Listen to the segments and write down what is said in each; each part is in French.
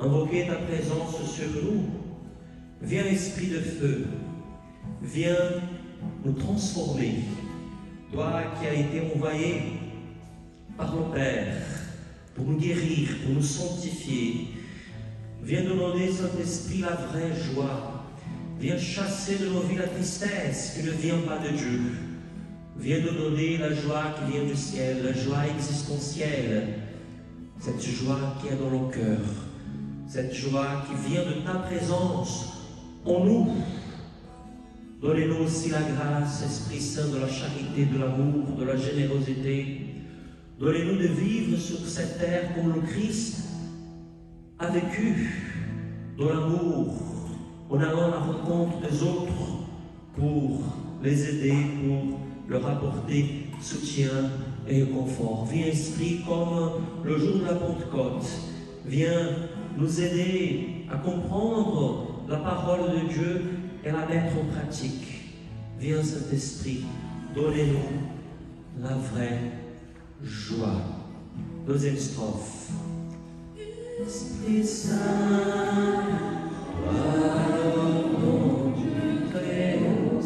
Invoquer ta présence sur nous. Viens, Esprit de feu, viens nous transformer. Toi qui as été envoyé par le Père pour nous guérir, pour nous sanctifier, viens nous donner, Saint-Esprit, la vraie joie. Viens chasser de nos vies la tristesse qui ne vient pas de Dieu. Viens nous donner la joie qui vient du ciel, la joie existentielle, cette joie qui est dans nos cœurs. Cette joie qui vient de ta présence en nous. Donnez-nous aussi la grâce, Esprit Saint, de la charité, de l'amour, de la générosité. Donnez-nous de vivre sur cette terre comme le Christ a vécu, dans l'amour, en allant à la rencontre des autres pour les aider, pour leur apporter soutien et confort. Viens, Esprit, comme le jour de la Pentecôte. Viens nous aider à comprendre la parole de Dieu et la mettre en pratique. Viens, Saint-Esprit, donnez-nous la vraie joie. Deuxième strophe. Esprit Saint, toi le nom du Très-Haut,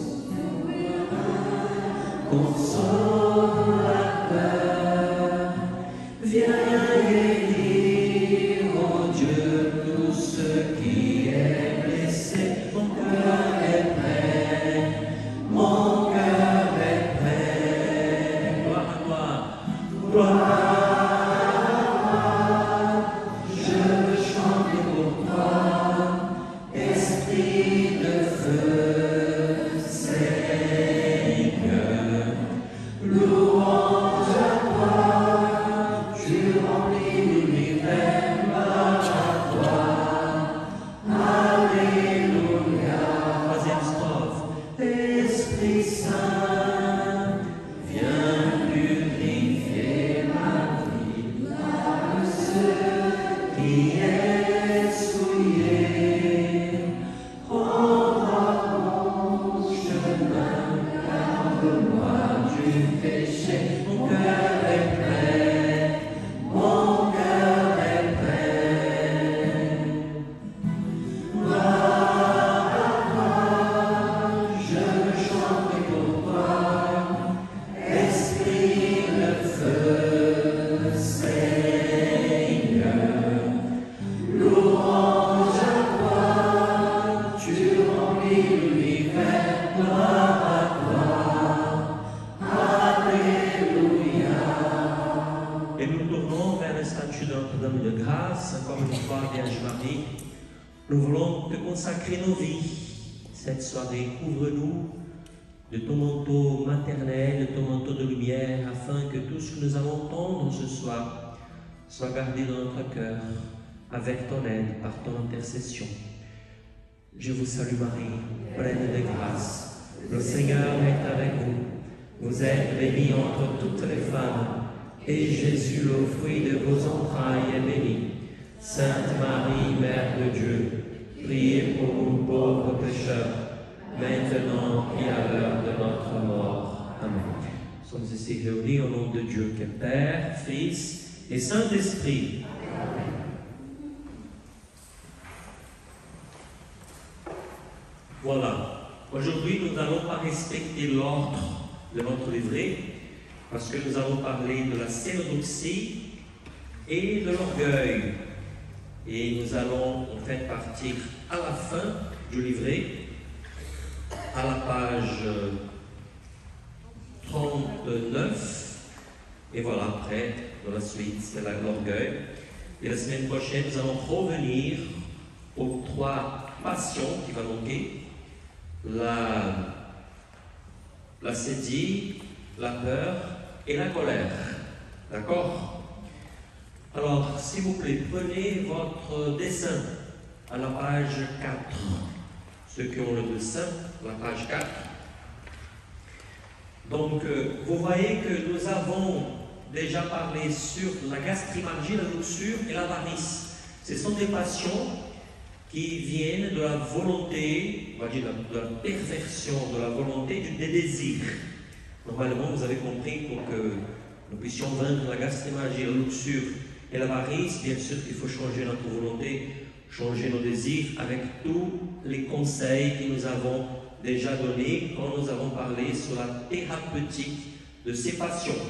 consolateur, viens guérir, oh Dieu, tout ce qui est blessé. Mon cœur est prêt, mon cœur est prêt. Gloire à toi, gloire. Nous voulons te consacrer nos vies. Cette soirée, couvre-nous de ton manteau maternel, de ton manteau de lumière, afin que tout ce que nous allons entendre ce soir soit gardé dans notre cœur, avec ton aide, par ton intercession. Je vous salue Marie, pleine de grâce. Le Seigneur est avec vous. Vous êtes bénie entre toutes les femmes, et Jésus, le fruit de vos entrailles, est béni. Sainte Marie, Mère de Dieu, priez pour nous pauvres pécheurs, maintenant et à l'heure de notre mort. Amen. Nous sommes ici réunis au nom de Dieu, qui est Père, Fils et Saint-Esprit. Voilà. Aujourd'hui, nous n'allons pas respecter l'ordre de notre livret parce que nous allons parler de la cénodoxie et de l'orgueil. Et nous allons en fait partir à la fin du livret, à la page 39. Et voilà, après, dans la suite, c'est l'orgueil. Et la semaine prochaine, nous allons revenir aux 3 passions qui vont manquer. La sédie, la peur et la colère. D'accord? Alors, s'il vous plaît, prenez votre dessin à la page 4. Ceux qui ont le dessin, la page 4. Donc, vous voyez que nous avons déjà parlé sur la gastrimalgie, la luxure et l'avarice. Ce sont des passions qui viennent de la volonté, on va dire de la perversion, de la volonté des désirs. Normalement, vous avez compris pour que nous puissions vaincre la gastrimalgie, la luxure et l'avarice, bien sûr qu'il faut changer notre volonté, changer nos désirs avec tous les conseils que nous avons déjà donnés quand nous avons parlé sur la thérapeutique de ces passions.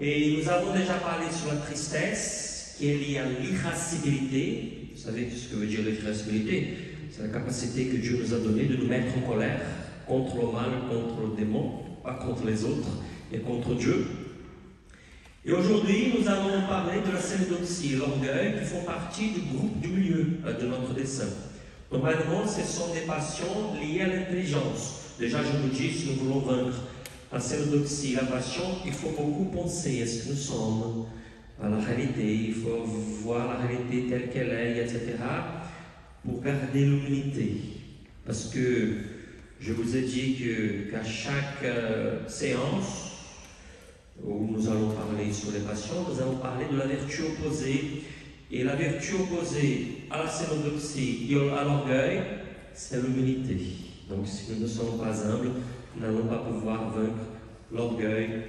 Et nous avons déjà parlé sur la tristesse qui est liée à l'irascibilité. Vous savez ce que veut dire l'irascibilité? C'est la capacité que Dieu nous a donnée de nous mettre en colère contre le mal, contre le démon, pas contre les autres, mais contre Dieu. Et aujourd'hui, nous allons parler de la cénodoxie et l'orgueil qui font partie du groupe du milieu de notre dessin. Normalement, ce sont des passions liées à l'intelligence. Déjà, je vous dis, si nous voulons vaincre la cénodoxie, la passion, il faut beaucoup penser à ce que nous sommes, à la réalité, il faut voir la réalité telle qu'elle est, etc., pour garder l'humilité. Parce que je vous ai dit qu'à chaque séance où nous allons parler sur les passions, nous allons parler de la vertu opposée. Et la vertu opposée à la cénodoxie et à l'orgueil, c'est l'humilité. Donc si nous ne sommes pas humbles, nous n'allons pas pouvoir vaincre l'orgueil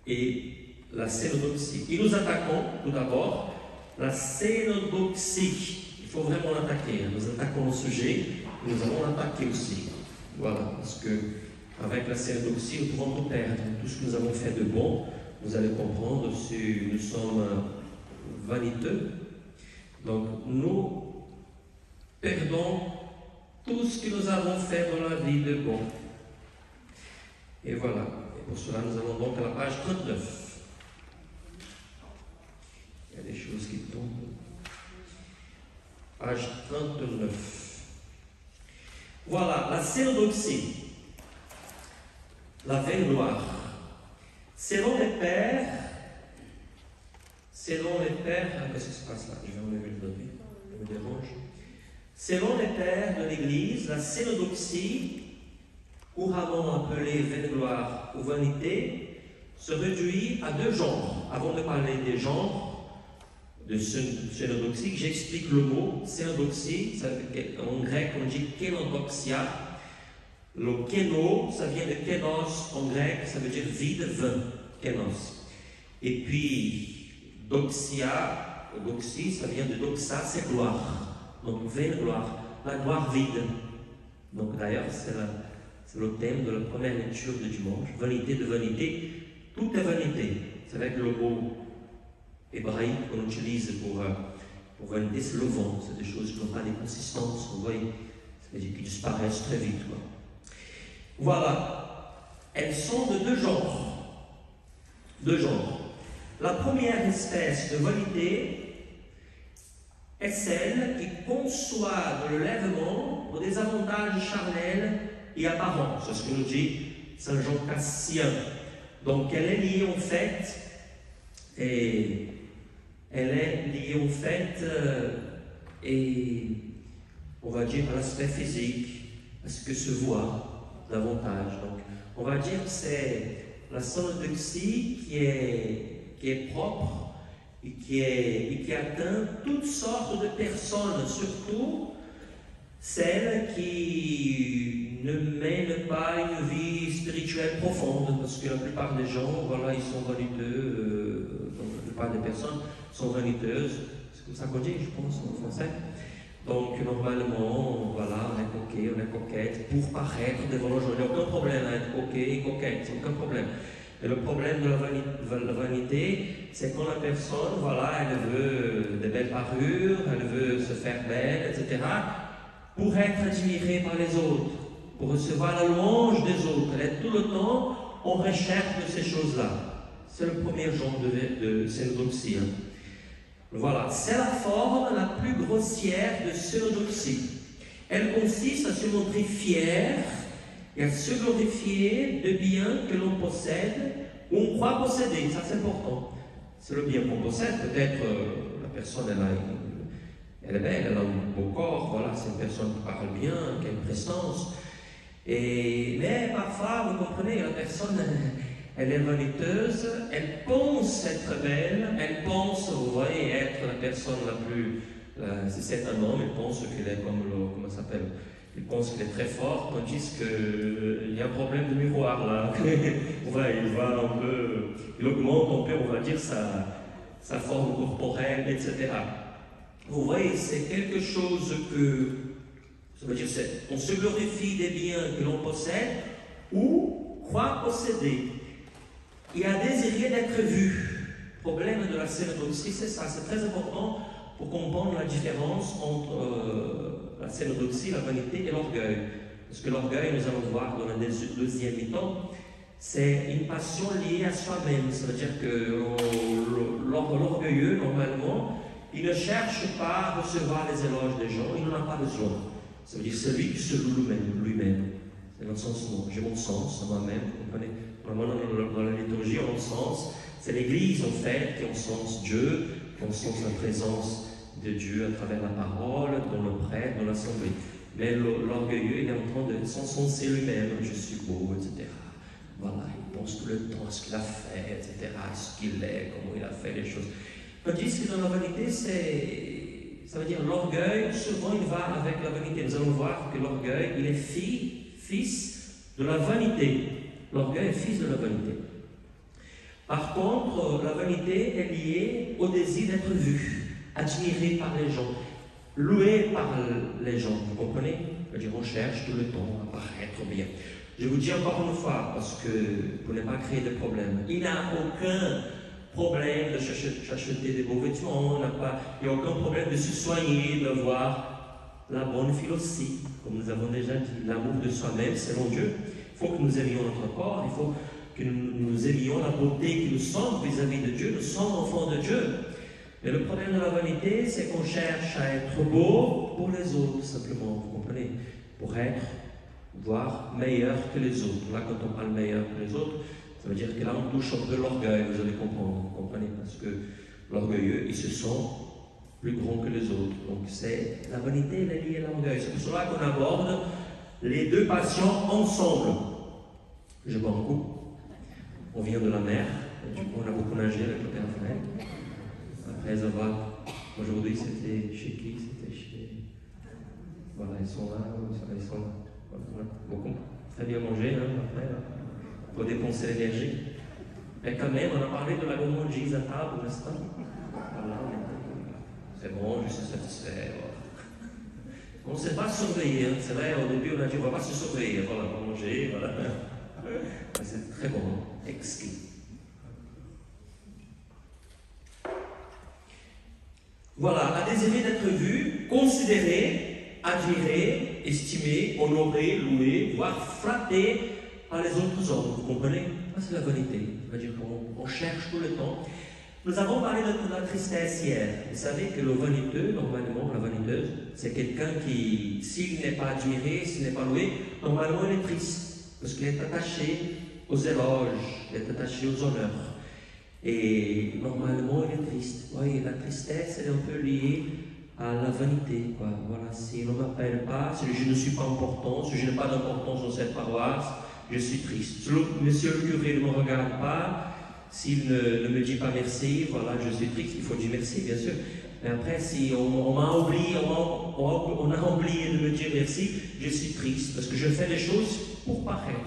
et la cénodoxie. Et nous attaquons tout d'abord la cénodoxie. Il faut vraiment l'attaquer. Nous attaquons le sujet, et nous allons l'attaquer aussi. Voilà, parce que avec la cénodoxie, nous pouvons tout perdre. Tout ce que nous avons fait de bon, vous allez comprendre si nous sommes vaniteux. Donc nous perdons tout ce que nous avons fait dans la vie de bon. Et voilà. Et pour cela, nous allons donc à la page 39. Il y a des choses qui tombent. Page 39. Voilà, la cénodoxie, la vaine gloire. Selon les pères, qu'est-ce qui se passe là? Je vais enlever le papier, ça me dérange. Selon les pères de l'Église, la cénodoxie, couramment appelée vaine gloire ou vanité, se réduit à 2 genres. Avant de parler des genres de cénodoxie, j'explique le mot cénodoxie. En grec, on dit kénodoxia. Le kéno, ça vient de kénos en grec, ça veut dire vide, vain, kénos. Et puis, doxia, doxie, ça vient de doxa, c'est gloire. Donc, vaine gloire, la gloire vide. Donc, d'ailleurs, c'est le thème de la première lecture de dimanche. Vanité de vanité, tout est vanité. C'est avec le mot hébraïque qu'on utilise pour vanité, c'est le vent. C'est des choses qui n'ont pas de consistance, vous voyez. C'est-à-dire qui disparaissent très vite, quoi. Voilà. Elles sont de 2 genres. 2 genres. La première espèce de vanité est celle qui conçoit de l'enlèvement pour des avantages charnels et apparents. C'est ce que nous dit Saint Jean Cassien. Donc elle est liée en fait, et on va dire à l'aspect physique, à ce que se voit davantage. Donc on va dire que c'est la cénodoxie qui est propre et qui atteint toutes sortes de personnes, surtout celles qui ne mènent pas une vie spirituelle profonde, parce que la plupart des gens, voilà, ils sont vaniteux, donc la plupart des personnes sont vaniteuses, c'est comme ça qu'on dit, je pense, en français. Donc, normalement, voilà, on est coquet, on est coquette pour paraître devant les gens. Il n'y a aucun problème à être coquet et coquette, aucun problème. Et le problème de la vanité, c'est quand la personne, voilà, elle veut des belles parures, elle veut se faire belle, etc., pour être admirée par les autres, pour recevoir la louange des autres. Elle est tout le temps en recherche de ces choses-là. C'est le premier genre de cénodoxie. Voilà, c'est la forme la plus grossière de cénodoxie. Elle consiste à se montrer fier et à se glorifier de biens que l'on possède ou on croit posséder. Ça, c'est important. C'est le bien qu'on possède. Peut-être la personne, elle est belle, elle a un beau corps, voilà, c'est une personne qui parle bien, qui a une prestance. Mais parfois, vous comprenez, la personne, elle est vaniteuse, elle pense être belle, elle pense, vous voyez, être la personne la plus... si c'est un homme, il pense qu'il est comme le... Comment ça s'appelle? Il pense qu'il est très fort, tandis qu'il y a un problème de miroir là. Ouais, il va un peu... Il augmente un peu, on va dire, sa forme corporelle, etc. Vous voyez, c'est quelque chose que... Ça veut dire on se glorifie des biens que l'on possède ou croit posséder. Et à désirer d'être vu. Le problème de la cénodoxie, c'est ça. C'est très important pour comprendre la différence entre la cénodoxie, la vanité et l'orgueil. Parce que l'orgueil, nous allons voir dans le deuxième mi-temps, c'est une passion liée à soi-même. Ça veut dire que l'orgueilleux, normalement, il ne cherche pas à recevoir les éloges des gens, il n'en a pas besoin. Ça veut dire celui qui se loue lui-même. C'est dans le sens où j'ai mon sens, moi-même, vous comprenez? Normalement, dans la liturgie, on a le sens. C'est l'Église, en fait, qui encense Dieu, qui encense la présence de Dieu à travers la parole, dans le prêtre, dans l'assemblée. Mais l'orgueilleux, il est en train de s'encenser lui-même. Je suis beau, etc. Voilà, il pense tout le temps à ce qu'il a fait, etc. À ce qu'il est, comment il a fait les choses. Tandis que dans la vanité, ça veut dire l'orgueil, souvent il va avec la vanité. Nous allons voir que l'orgueil, il est fils de la vanité. L'orgueil est fils de la vanité. Par contre, la vanité est liée au désir d'être vu, admiré par les gens, loué par les gens. Vous comprenez? C'est-à-dire on cherche tout le temps à paraître bien. Je vous dis encore une fois, parce que pour ne pas créer de problèmes, il n'y a aucun problème de s'acheter des beaux vêtements, il n'y a aucun problème de se soigner, d'avoir la bonne philosophie, comme nous avons déjà dit, l'amour de soi-même selon Dieu. Il faut que nous aimions notre corps, il faut que nous aimions la beauté que nous sommes vis-à-vis de Dieu, nous sommes enfants de Dieu. Mais le problème de la vanité, c'est qu'on cherche à être beau pour les autres, simplement, vous comprenez? Pour être, voire meilleur que les autres. Là, quand on parle meilleur que les autres, ça veut dire que là, on touche un peu l'orgueil, vous allez comprendre, vous comprenez? Parce que l'orgueilleux, il se sent plus grand que les autres. Donc, c'est la vanité, elle est liée à l'orgueil. C'est pour cela qu'on aborde les deux passions ensemble. Je bois un coup. On vient de la mer, du coup, on a beaucoup nagé avec le Père Raphaël. Après avoir, aujourd'hui, c'était chez qui? C'était chez... Voilà, ils sont là, ils sont là. Voilà. Beaucoup. Très bien mangé, hein, après, là. Pour dépenser l'énergie. Mais quand même, on a parlé de la gourmandise à table, n'est-ce pas? Voilà, c'est bon, je suis satisfait. Voilà. On ne sait pas surveiller, hein. C'est vrai, au début on a dit on ne va pas se surveiller, voilà, on va manger, voilà. C'est très bon, exquis. Voilà, à désirer d'être vu, considéré, admiré, estimé, honoré, loué, voire flatté par les autres hommes, vous comprenez? Ça, c'est la vanité. C'est-à-dire qu'on cherche tout le temps. Nous avons parlé de la tristesse hier. Vous savez que le vaniteux, normalement, la vaniteuse, c'est quelqu'un qui, s'il n'est pas admiré, s'il n'est pas loué, normalement il est triste. Parce qu'il est attaché aux éloges, il est attaché aux honneurs. Et normalement il est triste. Vous voyez, la tristesse, elle est un peu liée à la vanité, quoi. Voilà, si on ne m'appelle pas, si je ne suis pas important, si je n'ai pas d'importance dans cette paroisse, je suis triste. Si monsieur le curé ne me regarde pas, s'il ne me dit pas merci, voilà, je suis triste. Il faut dire merci, bien sûr. Mais après, si on m'a oublié, on a oublié de me dire merci, je suis triste parce que je fais les choses pour paraître.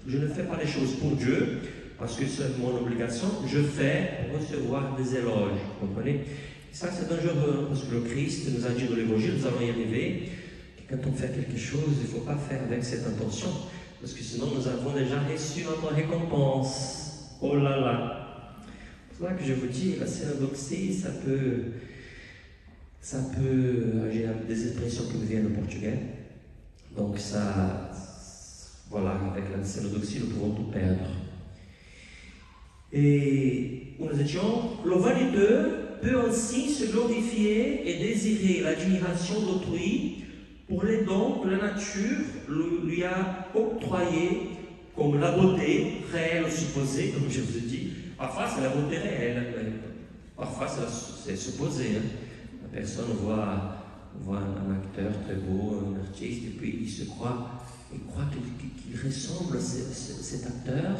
Je ne fais pas les choses pour Dieu, parce que c'est mon obligation. Je fais pour recevoir des éloges, vous comprenez? Et ça, c'est dangereux, parce que le Christ nous a dit dans l'Évangile, nous allons y arriver, que quand on fait quelque chose, il ne faut pas faire avec cette intention, parce que sinon nous avons déjà reçu notre récompense. Oh là là! C'est pour ça que je vous dis, la synodoxie, ça peut, j'ai des expressions qui me viennent au portugais, donc ça, voilà, avec la synodoxie, nous pouvons tout perdre. Et nous étions, le vaniteux peut ainsi se glorifier et désirer l'admiration d'autrui pour les dons que la nature lui a octroyés, comme la beauté réelle ou supposée, comme je vous ai dit. Parfois c'est la beauté réelle, parfois c'est supposé. Hein. La personne voit un acteur très beau, un artiste, et puis il croit qu'il ressemble à cet acteur,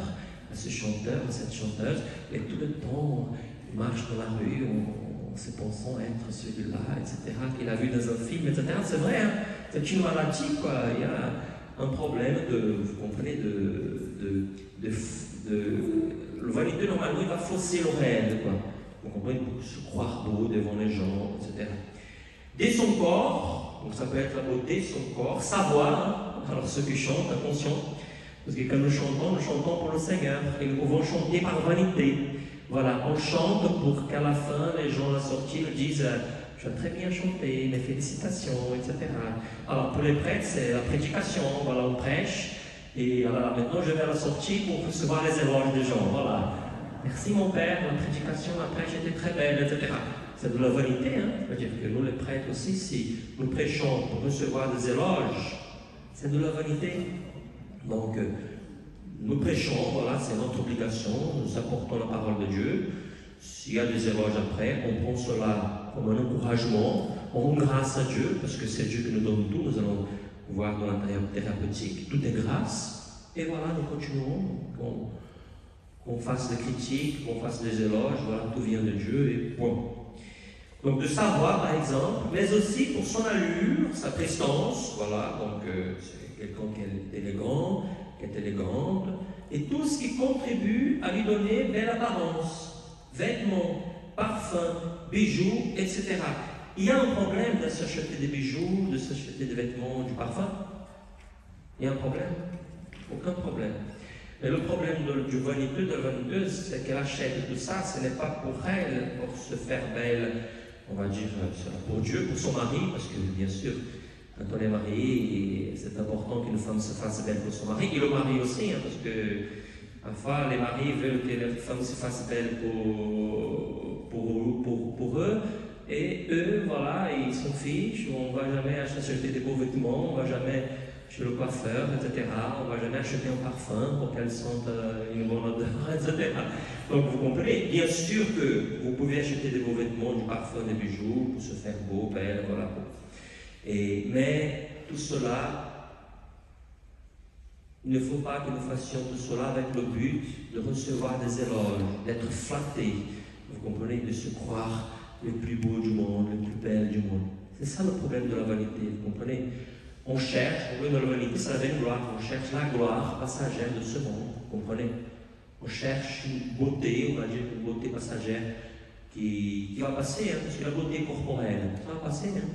à ce chanteur, à cette chanteuse, et tout le temps il marche dans la rue en se pensant être celui-là, etc., qu'il a vu dans un film, etc. C'est vrai, hein, c'est une maladie, quoi. Il y a un problème vous comprenez, le vaniteux, normalement, il va fausser le réel, quoi. Vous comprenez, pour se croire beau devant les gens, etc. Dès son corps, donc ça peut être la beauté, son corps, sa voix. Alors ceux qui chantent, attention, parce que quand nous chantons pour le Seigneur, et nous pouvons chanter par vanité. Voilà, on chante pour qu'à la fin, les gens à la sortie nous disent « Je as très bien chanté, mes félicitations, etc. » Alors pour les prêtres, c'est la prédication, voilà, on prêche, et alors maintenant je vais à la sortie pour recevoir les éloges des gens, voilà. Merci mon Père, la prédication, la prêche était très belle, etc. C'est de la vanité, hein. C'est-à-dire que nous les prêtres aussi, si nous prêchons pour recevoir des éloges, c'est de la vanité. Donc, nous prêchons, voilà, c'est notre obligation, nous apportons la parole de Dieu. S'il y a des éloges après, on prend cela comme un encouragement, on rend grâce à Dieu, parce que c'est Dieu qui nous donne tout, nous allons voir dans la thérapeutique, tout est grâce, et voilà, nous continuons, qu'on fasse des critiques, qu'on fasse des éloges, voilà, tout vient de Dieu, et point. Donc de savoir, par exemple, mais aussi pour son allure, sa prestance, voilà, donc c'est quelqu'un qui est élégant, qui est élégante, et tout ce qui contribue à lui donner belle apparence, vêtements, parfums, bijoux, etc. Il y a un problème de s'acheter des bijoux, de s'acheter des vêtements, du parfum. Il y a un problème? Aucun problème. Mais le problème du vaniteux, de la vaniteuse, c'est qu'elle achète tout ça, ce n'est pas pour elle, pour se faire belle, on va dire, pour Dieu, pour son mari, parce que bien sûr, quand on est marié, c'est important qu'une femme se fasse belle pour son mari, et le mari aussi, hein, parce que parfois les maris veulent que les femmes se fassent belles pour eux, et eux, voilà, ils s'en fichent, on ne va jamais acheter des beaux vêtements, on ne va jamais chez le coiffeur, etc. On ne va jamais acheter un parfum pour qu'elle sente une bonne odeur, etc. Donc vous comprenez, bien sûr que vous pouvez acheter des beaux vêtements, du parfum, des bijoux, pour se faire beau, belle, voilà. Mais tout cela, il ne faut pas que nous fassions tout cela avec le but de recevoir des éloges, d'être flattés, vous comprenez, de se croire les plus beaux du monde, les plus belles du monde. C'est ça le problème de la vanité, vous comprenez. On cherche, dans la vanité, c'est la vaine gloire, on cherche la gloire passagère de ce monde, vous comprenez. On cherche une beauté, on va dire une beauté passagère qui va passer, hein, parce que la beauté corporelle, ça va passer. Hein.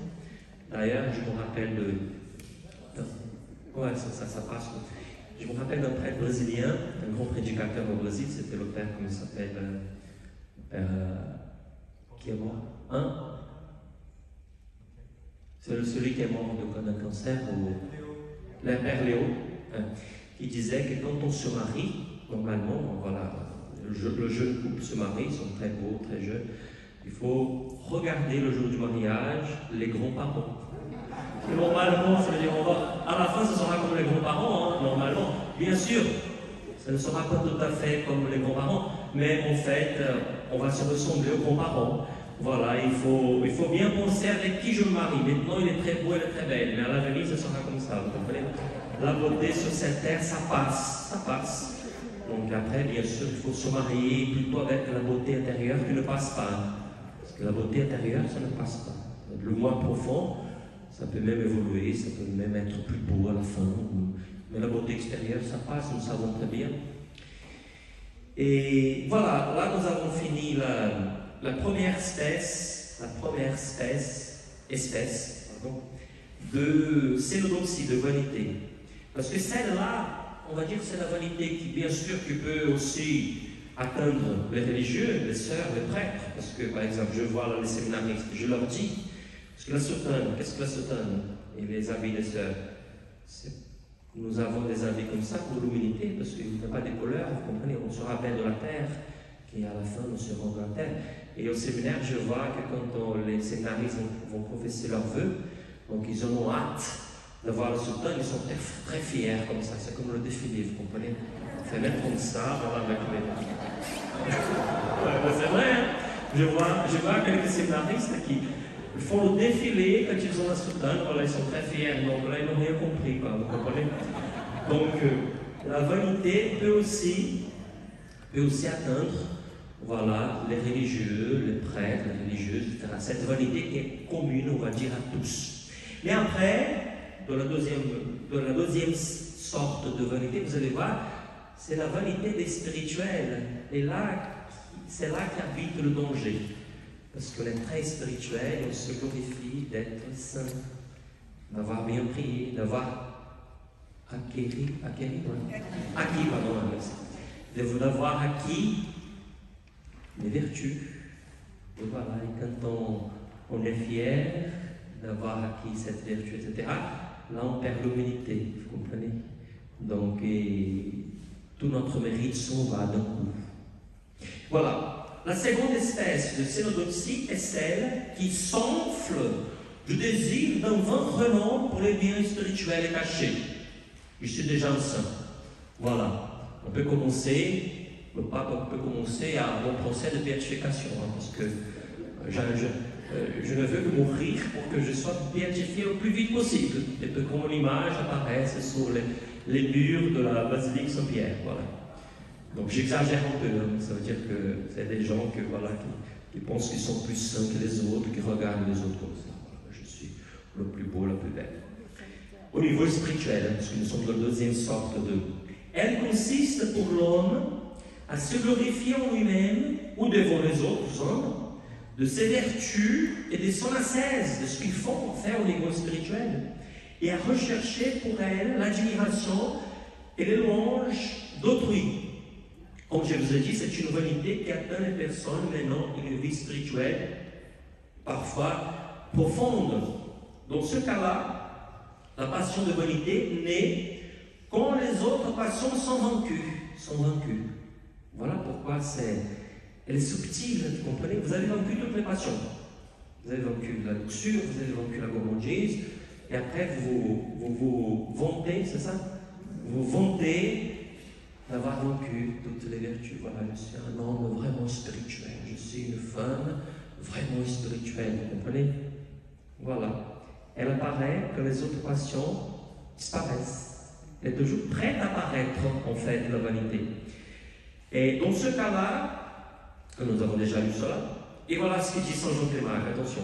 D'ailleurs, je me rappelle ouais, ça passe. Je me rappelle d'un prêtre brésilien, un grand prédicateur au Brésil, c'était le père, comment il s'appelle, le père qui est mort, hein? C'est celui qui est mort d'un cancer, le père Léo, hein, qui disait que quand on se marie, normalement, voilà, le jeune couple se marie, ils sont très beaux, très jeunes, il faut regarder le jour du mariage les grands-parents. Normalement, ça veut dire, à la fin, ce sera comme les grands-parents, hein, normalement. Bien sûr, ça ne sera pas tout à fait comme les grands-parents, mais en fait, on va se ressembler aux grands-parents. Voilà, il faut bien penser avec qui je me marie. Maintenant, il est très beau, elle est très belle, mais à l'avenir, ce sera comme ça, vous comprenez? La beauté sur cette terre, ça passe. Donc après, bien sûr, il faut se marier plutôt avec la beauté intérieure qui ne passe pas. Parce que la beauté intérieure, ça ne passe pas. Le moi profond, ça peut même évoluer, ça peut même être plus beau à la fin. Mais la beauté extérieure, ça passe, nous savons très bien. Et voilà, là nous avons fini la première espèce la première espèce de cénodoxie, de vanité. Parce que celle-là, on va dire, c'est la vanité qui, bien sûr, qui peut aussi atteindre les religieux, les sœurs, les prêtres. Parce que, par exemple, je vois là les séminaristes, je leur dis, parce que la soutane, qu'est-ce que la soutane et les habits des sœurs? Nous avons des habits comme ça pour l'humilité, parce qu'il n'y a pas de couleurs, vous comprenez, on se rappelle de la terre, qui à la fin nous serons de la terre. Et au séminaire, je vois que quand les séminaristes vont professer leurs vœux, donc ils en ont hâte d'avoir le soutane, ils sont très, très fiers comme ça, c'est comme le défilé, vous comprenez? On fait même comme ça, voilà, avec les... c'est vrai, hein? Je vois quelques séminaristes qui font le défilé quand ils ont la soutane, voilà, ils sont très fiers, donc là ils n'ont rien compris, quoi, vous comprenez? Donc la vanité peut aussi atteindre, voilà, les religieux, les prêtres, les religieuses, etc. Cette vanité qui est commune, on va dire, à tous. Mais après, de la deuxième sorte de vanité, vous allez voir, c'est la vanité des spirituels. Et là, c'est là qu'habite le danger. Parce que les traits spirituels, on se glorifie d'être saint, d'avoir bien prié, d'avoir d'avoir acquis les vertus. Et voilà, et quand on est fier d'avoir acquis cette vertu, etc., là on perd l'humilité, vous comprenez? Donc, tout notre mérite s'en va d'un coup. Voilà. La seconde espèce de cénodoxie est celle qui s'enfle du désir d'un vain renom pour les biens spirituels et cachés. Je suis déjà un saint. Voilà. On peut commencer, le pape peut commencer à un bon procès de béatification, hein, parce que je ne veux que mourir pour que je sois béatifié le plus vite possible, et que mon image apparaisse sur les murs de la basilique Saint-Pierre. Voilà. Donc j'exagère un peu, hein. Ça veut dire que c'est des gens qui pensent qu'ils sont plus saints que les autres, qui regardent les autres comme ça. Voilà, je suis le plus beau, la plus belle. Au niveau spirituel, parce que nous sommes dans la deuxième sorte de... Elle consiste pour l'homme à se glorifier en lui-même ou devant les autres hommes de ses vertus et de son ascèse, de ce qu'ils font faire au niveau spirituel, et à rechercher pour elle l'admiration et les louanges d'autrui. Comme je vous ai dit, c'est une vanité qui atteint les personnes menant une vie spirituelle, parfois profonde. Dans ce cas-là, la passion de vanité naît quand les autres passions sont vaincues. Voilà pourquoi elle est subtile, vous comprenez? Vous avez vaincu toutes les passions. Vous avez vaincu la luxure, vous avez vaincu la gourmandise, et après vous vantez, c'est ça? Vous vantez d'avoir vaincu toutes les vertus. Voilà, je suis un homme vraiment spirituel, je suis une femme vraiment spirituelle, vous comprenez? Voilà. Elle apparaît que les autres passions disparaissent. Elle est toujours prête à apparaître, en fait, la vanité. Et dans ce cas-là, nous avons déjà lu cela, et voilà ce que dit Saint Jean Clément, attention.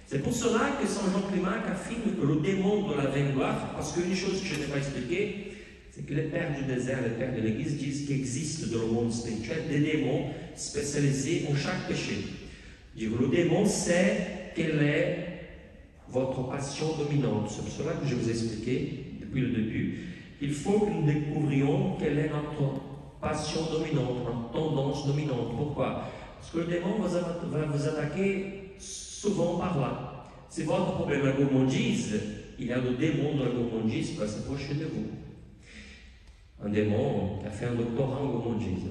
C'est pour cela que Saint Jean Clément affirme que le démon de la vaine gloire, parce qu'une chose que je n'ai pas expliquée, c'est que les pères du désert, les pères de l'Église disent qu'il existe dans le monde spirituel des démons spécialisés en chaque péché. Le démon sait quelle est votre passion dominante. C'est pour cela que je vous ai expliqué depuis le début. Il faut que nous découvrions quelle est notre passion dominante, notre tendance dominante. Pourquoi? Parce que le démon va vous attaquer souvent par là. Si votre problème est la gourmandise, il y a le démon de la gourmandise qui va s'approcher de vous. Un démon qui a fait un doctorat en gourmandise.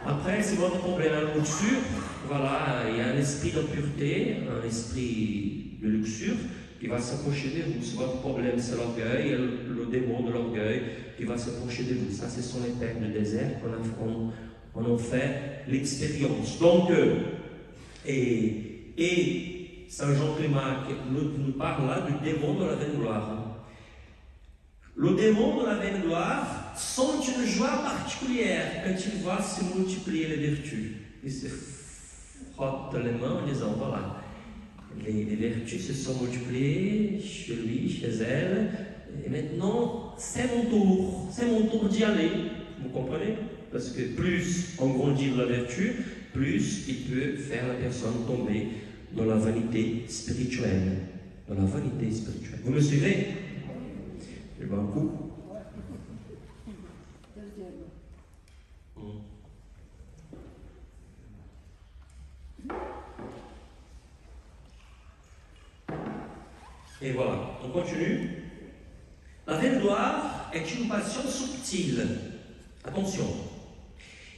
Après, si votre problème est la luxure, voilà, il y a un esprit d'impureté, un esprit de luxure qui va s'approcher de vous. Si votre problème c'est l'orgueil, il y a le démon de l'orgueil qui va s'approcher de vous. Ça, ce sont les pères du désert qu'on en fait l'expérience. Donc, et Saint Jean Clément nous parle là du démon de la vaine gloire. Le démon de la vaine gloire sent une joie particulière quand il voit se multiplier les vertus. Il se frotte les mains en disant, voilà, les vertus se sont multipliées chez lui, chez elle, et maintenant c'est mon tour d'y aller. Vous comprenez? Parce que plus on grandit de la vertu, plus il peut faire la personne tomber dans la vanité spirituelle. Dans la vanité spirituelle. Vous me suivez? Je vois un coup. Et voilà, on continue. La vaine gloire est une passion subtile. Attention.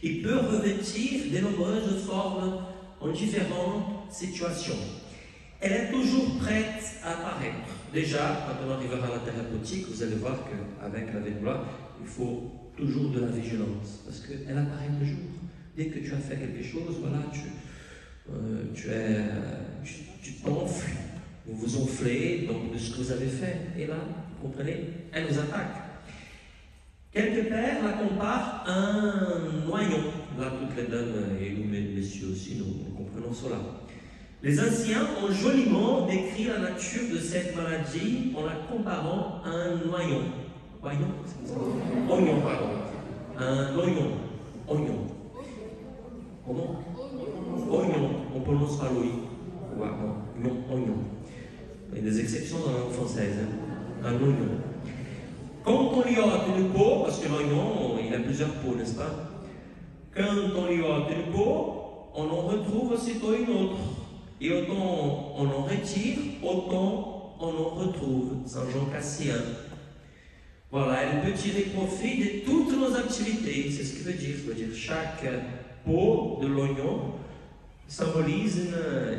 Il peut revêtir de nombreuses formes en différentes situations. Elle est toujours prête à apparaître. Déjà, quand on arrivera à la thérapeutique, vous allez voir qu'avec la vaine gloire, il faut toujours de la vigilance. Parce qu'elle apparaît toujours. Dès que tu as fait quelque chose, voilà, tu t'enfles. Vous vous enflez donc, de ce que vous avez fait. Et là, vous comprenez, elle nous attaque. Quelques pères la comparent à un noyon. Là, toutes les dames et nous, messieurs aussi, nous comprenons cela. Les anciens ont joliment décrit la nature de cette maladie en la comparant à un noyon. Noyon, c'est ça? Oignon, pardon. Un oignon. Oignon. Comment? Oignon. On prononce pas l'ouïe. Non, oignon. Il y a des exceptions dans la langue française. Hein? Un oignon. Quand on lui ôte une peau, parce que l'oignon, il a plusieurs peaux, n'est-ce pas? Quand on lui ôte une peau, on en retrouve aussitôt une autre. Et autant on en retire, autant on en retrouve. Saint Jean Cassien. Voilà, elle peut tirer profit de toutes nos activités. C'est ce que veut dire. Ça veut dire chaque peau de l'oignon symbolise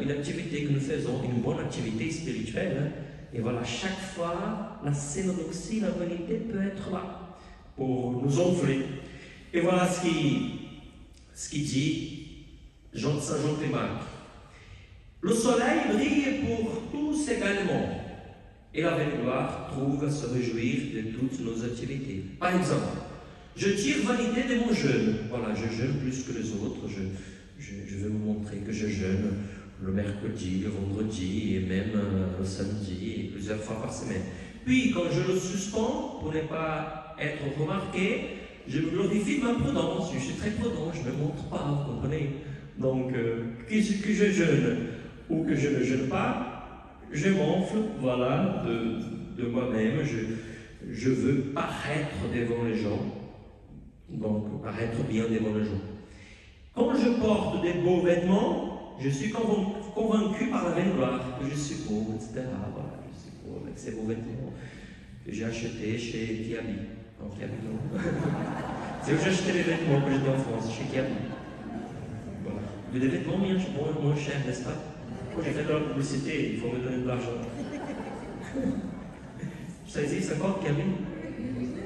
une activité que nous faisons, une bonne activité spirituelle. Hein. Et voilà, chaque fois, la scénodoxie, la vanité peut être là pour nous enfler. Et voilà ce qui dit Saint Jean Clément. Le soleil brille pour tous également, et la vaine gloire trouve à se réjouir de toutes nos activités. Par exemple, je tire vanité de mon jeûne. Voilà, je jeûne plus que les autres. Je veux me montrer que je jeûne le mercredi, le vendredi et même le samedi et plusieurs fois par semaine. Puis, quand je le suspends pour ne pas être remarqué, je me glorifie de ma prudence. Je suis très prudent, je ne me montre pas, vous comprenez? Donc, que je jeûne ou que je ne jeûne pas, je m'enfle, voilà, de moi-même. Je veux paraître devant les gens, donc paraître bien devant les gens. Quand je porte des beaux vêtements, je suis convaincu par la vaine gloire que je suis beau, etc. Voilà, je suis beau avec ces beaux vêtements que j'ai achetés chez Kiabi. Non, Kiabi, non. C'est où j'ai acheté les vêtements quand j'étais en France, chez Kiabi. Voilà. Mais des vêtements moins chers, n'est-ce pas? Moi, j'ai fait de la publicité, il faut me donner de l'argent. Ça existe encore, Kiabi?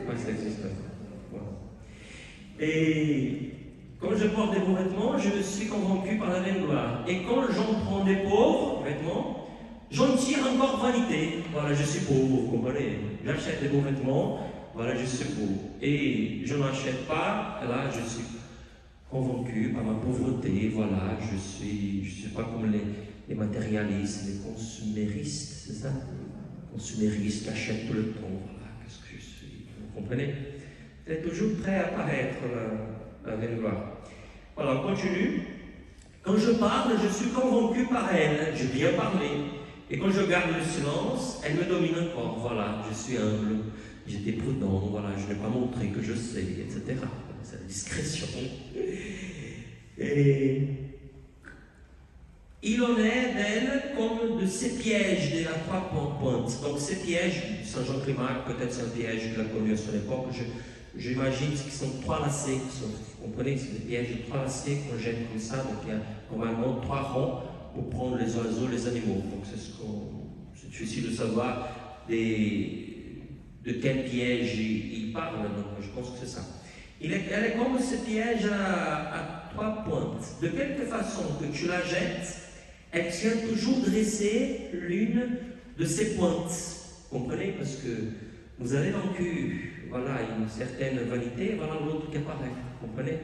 Oui, ça existe. Voilà. Et quand je porte des beaux vêtements, je suis convaincu par la vaine gloire. Et quand j'en prends des pauvres vêtements, j'en tire encore vanité. Voilà, je suis pauvre, vous comprenez? J'achète des beaux vêtements, voilà, je suis pauvre. Et je n'achète pas, là, je suis convaincu par ma pauvreté, voilà, je suis pas comme les matérialistes, les consuméristes, c'est ça? Consuméristes qui achètent tout le temps, voilà, qu'est-ce que je suis? Vous comprenez? Elle est toujours prêt à apparaître, la vaine gloire. Voilà, on continue. Quand je parle, je suis convaincu par elle, j'ai bien parlé. Et quand je garde le silence, elle me domine encore. Voilà, je suis humble, j'étais prudent, voilà, je n'ai pas montré que je sais, etc. C'est la discrétion. Et il en est d'elle comme de ces pièges de la trois pointes. Donc ces pièges, Saint Jean Clément, peut-être c'est un piège qu'il a connu à son époque, j'imagine qu'ils sont trois lacets, vous comprenez, c'est des pièges de trois lacets qu'on jette comme ça, donc il y a normalement trois ronds pour prendre les oiseaux, les animaux. Donc c'est difficile de savoir de quel piège il parle, donc je pense que c'est ça. Elle est comme ce piège à trois pointes. De quelque façon que tu la jettes, elle tient toujours dressée l'une de ses pointes. Vous comprenez? Parce que vous avez vaincu, voilà, une certaine vanité, voilà l'autre qui apparaît. Vous comprenez?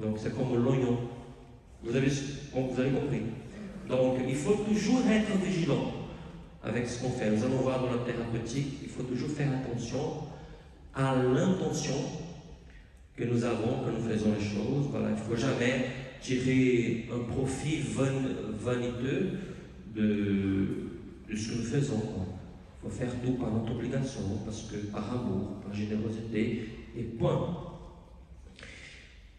Donc c'est comme l'oignon. Vous avez compris. Donc il faut toujours être vigilant avec ce qu'on fait. Nous allons voir dans la thérapeutique, il faut toujours faire attention à l'intention que nous avons, que nous faisons les choses. Voilà, il ne faut jamais tirer un profit vaniteux de ce que nous faisons. Il faut faire tout par notre obligation, parce que par amour, par générosité, et point.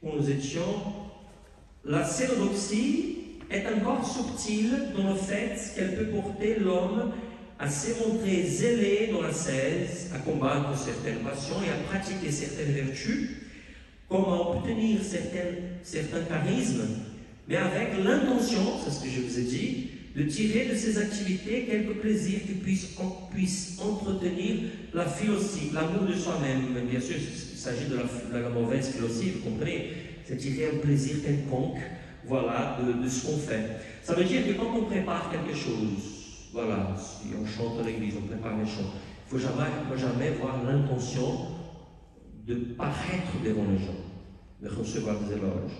Où nous étions, la cénodoxie est encore subtile dans le fait qu'elle peut porter l'homme à se montrer zélé dans l'ascèse, à combattre certaines passions et à pratiquer certaines vertus, comme à obtenir certains charismes, mais avec l'intention, c'est ce que je vous ai dit, de tirer de ces activités quelques plaisirs qui puissent entretenir la philosophie, l'amour de soi-même. Bien sûr, il s'agit de la mauvaise philosophie, vous comprenez, c'est tirer un plaisir quelconque, voilà, de ce qu'on fait. Ça veut dire que quand on prépare quelque chose, voilà, si on chante à l'église, on prépare les chants, il ne faut jamais voir l'intention de paraître devant les gens, de recevoir des éloges.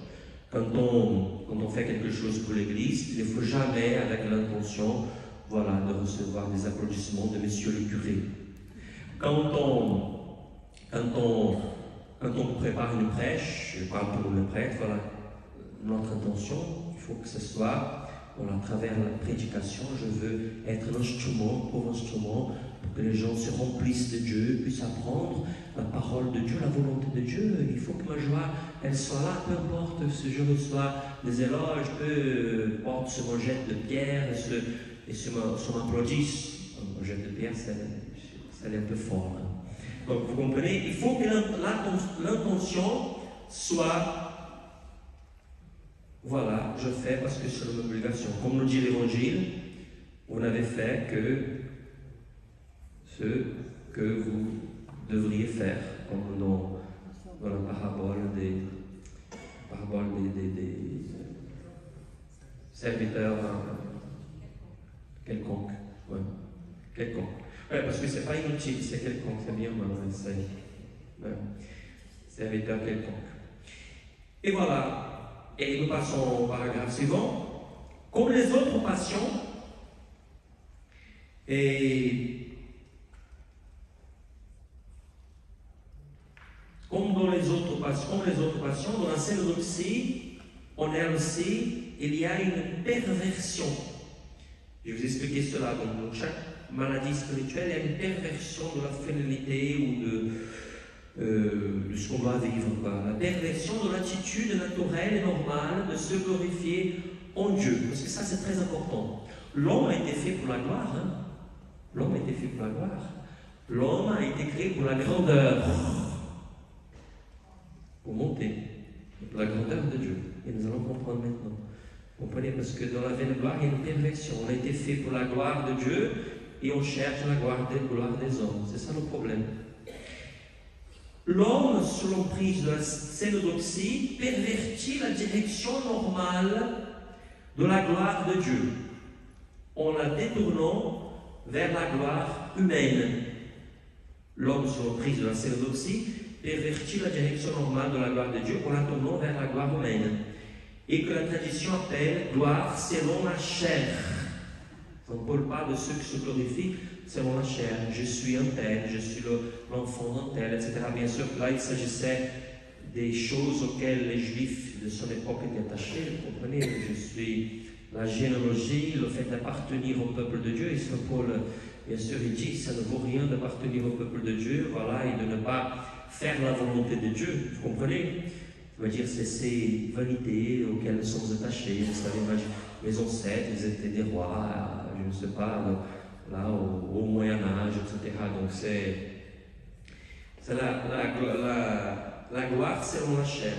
Quand on fait quelque chose pour l'église, il ne faut jamais avec l'intention, voilà, de recevoir des applaudissements de monsieur le curé. Quand on prépare une prêche, je parle pour le prêtre, voilà, notre intention, il faut que ce soit, voilà, à travers la prédication, je veux être un instrument, pour que les gens se remplissent de Dieu, puissent apprendre la parole de Dieu, la volonté de Dieu. Il faut que ma joie, elle soit là, peu importe si je reçois des éloges, peu importe si on jette de pierre et si on m'applaudisse. On jette de pierre, ça est un peu fort. Hein. Donc vous comprenez, il faut que l'intention soit, voilà, je fais parce que c'est une obligation. Comme nous dit l'Évangile, vous n'avez fait que ce que vous devriez faire, comme dans la parabole des serviteurs quelconques. Ouais. Quelconque. Ouais, parce que c'est pas inutile, c'est quelconque, c'est bien, c'est serviteur quelconque. Et voilà. Et nous passons au paragraphe suivant. Comme les autres passions, comme les autres passions, dans la cénodoxie, on est aussi, il y a une perversion. Je vais vous expliquer cela. Donc, dans chaque maladie spirituelle, il y a une perversion de la fidélité ou de ce qu'on doit vivre. La perversion de l'attitude naturelle et normale de se glorifier en Dieu. Parce que ça, c'est très important. L'homme a été fait pour la gloire. Hein? L'homme a été fait pour la gloire. L'homme a été créé pour la grandeur. Pour monter. Pour la grandeur de Dieu. Et nous allons comprendre maintenant. Vous comprenez? Parce que dans la veine de gloire, il y a une perversion. On a été fait pour la gloire de Dieu et on cherche la gloire des hommes. C'est ça le problème. L'homme, sous l'emprise de la cénodoxie, pervertit la direction normale de la gloire de Dieu en la détournant vers la gloire humaine. L'homme, sous l'emprise de la cénodoxie, pervertit la direction normale de la gloire de Dieu en la tournant vers la gloire humaine, et que la tradition appelle gloire selon la chair. On ne parle pas de ceux qui se glorifient selon la chair. Je suis un tel, je suis l'enfant d'un tel, etc. Bien sûr, là, il s'agissait des choses auxquelles les Juifs de son époque étaient attachés. Vous comprenez, je suis la généalogie, le fait d'appartenir au peuple de Dieu. Et Saint Paul, bien sûr, il dit ça ne vaut rien d'appartenir au peuple de Dieu, voilà, et de ne pas faire la volonté de Dieu. Vous comprenez? Ça veut dire c'est ces vanités auxquelles nous sommes attachés. Vous savez, mes ancêtres, ils étaient des rois, je ne sais pas, là au Moyen-Âge, etc. Donc c'est la gloire selon la chair.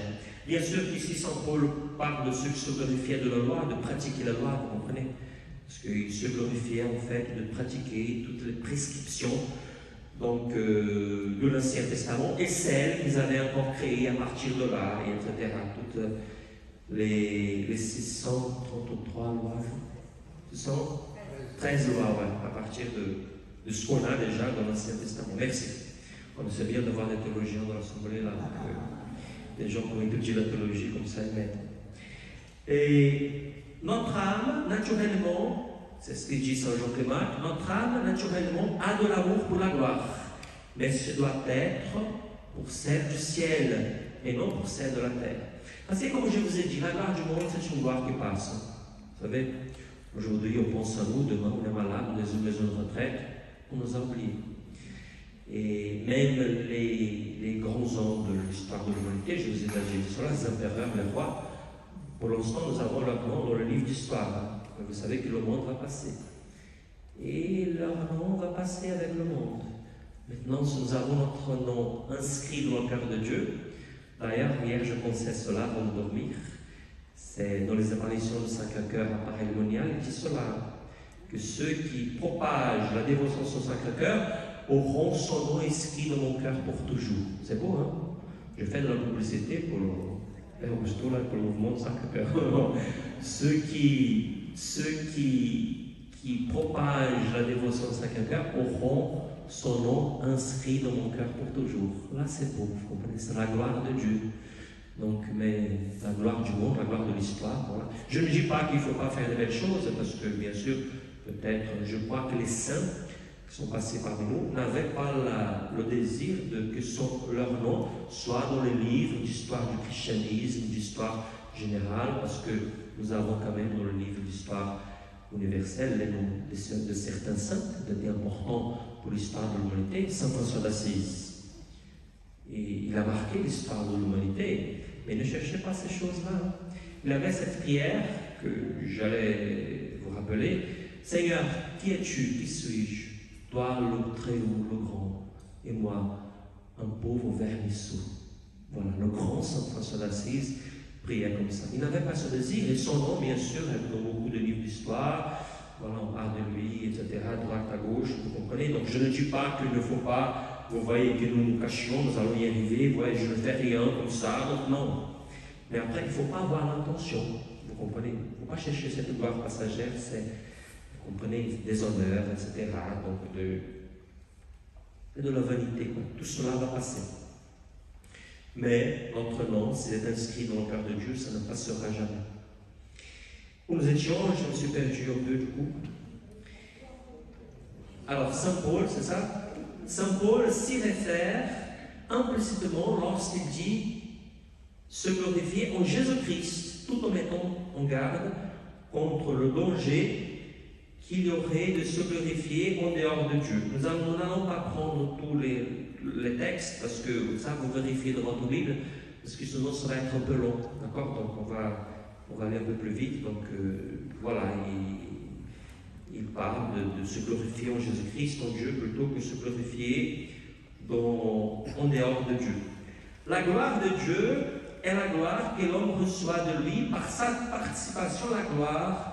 Bien sûr qu'ici, Saint Paul parle de ceux qui se glorifiaient de la loi, de pratiquer la loi, vous comprenez? Parce qu'ils se glorifiaient en fait de pratiquer toutes les prescriptions donc, de l'Ancien Testament et celles qu'ils avaient encore créées à partir de là, et etc. Toutes les 633 lois, 613 lois, ouais, à partir de ce qu'on a déjà dans l'Ancien Testament. Merci. On sait bien d'avoir des théologiens dans l'Assemblée, là, des gens qui ont étudié la théologie comme ça, ils mettent. Et notre âme, naturellement, c'est ce que dit Saint Jean Clément, notre âme, naturellement, a de l'amour pour la gloire. Mais ce doit être pour celle du ciel et non pour celle de la terre. Parce que comme je vous ai dit, la gloire du monde, c'est une gloire qui passe. Vous savez, aujourd'hui on pense à nous, demain on est malade, on est dans une maison de retraite, on nous a oubliés. Et même les grands hommes de l'histoire de l'humanité, je vous ai dit cela, les empereurs, les rois, pour l'instant nous avons leur nom dans le livre d'histoire. Vous savez que le monde va passer. Et leur nom va passer avec le monde. Maintenant, nous avons notre nom inscrit dans le cœur de Dieu. D'ailleurs, hier, je pensais cela avant de dormir. C'est dans les apparitions de Sacré-Cœur à Paray-le-Monial, il dit cela, que ceux qui propagent la dévotion au Sacré-Cœur auront son nom inscrit dans mon cœur pour toujours. C'est beau, hein? Je fais de la publicité pour le mouvement de Sacré-Cœur. Ceux qui propagent la dévotion au Sacré-Cœur auront son nom inscrit dans mon cœur pour toujours. Là, c'est beau, vous comprenez? C'est la gloire de Dieu. Donc, mais la gloire du monde, la gloire de l'histoire, voilà. Je ne dis pas qu'il ne faut pas faire de belles choses, parce que, bien sûr, peut-être, je crois que les saints qui sont passés parmi nous n'avaient pas le désir que leur nom soit dans les livres d'histoire du christianisme, d'histoire générale, parce que nous avons quand même dans le livre d'histoire universelle les noms de certains saints qui étaient importants pour l'histoire de l'humanité. Saint François d'Assise. Et il a marqué l'histoire de l'humanité, mais ne cherchez pas ces choses-là. Il avait cette prière que j'allais vous rappeler. Seigneur, qui es-tu? Qui suis-je? Toi, le très haut, le grand, et moi, un pauvre vermisseau. Voilà, le grand Saint François d'Assise priait comme ça. Il n'avait pas ce désir, et son nom, bien sûr, est dans beaucoup de livres d'histoire. Voilà, on parle de lui, etc., droite à gauche, vous comprenez. Donc je ne dis pas qu'il ne faut pas, vous voyez, que nous nous cachions, nous allons y arriver, vous voyez, je ne fais rien comme ça, donc non. Mais après, il ne faut pas avoir l'intention, vous comprenez. Il ne faut pas chercher cette gloire passagère, c'est, vous comprenez, des honneurs, etc., donc de la vanité, quoi. Tout cela va passer. Mais notre nom, s'il est inscrit dans le cœur de Dieu, ça ne passera jamais. Où nous étions, je me suis perdu un peu du coup. Alors, Saint Paul, c'est ça? Saint Paul s'y réfère implicitement lorsqu'il dit se glorifier en Jésus-Christ, tout en mettant en garde contre le danger qu'il y aurait de se glorifier en dehors de Dieu. Nous n'allons pas prendre tous les textes, parce que ça, vous vérifiez dans votre Bible, parce que sinon, ça va être un peu long. D'accord? Donc, on va aller un peu plus vite. Donc, voilà, il parle de se glorifier en Jésus-Christ, en Dieu, plutôt que se glorifier en dehors de Dieu. La gloire de Dieu est la gloire que l'homme reçoit de lui par sa participation à la gloire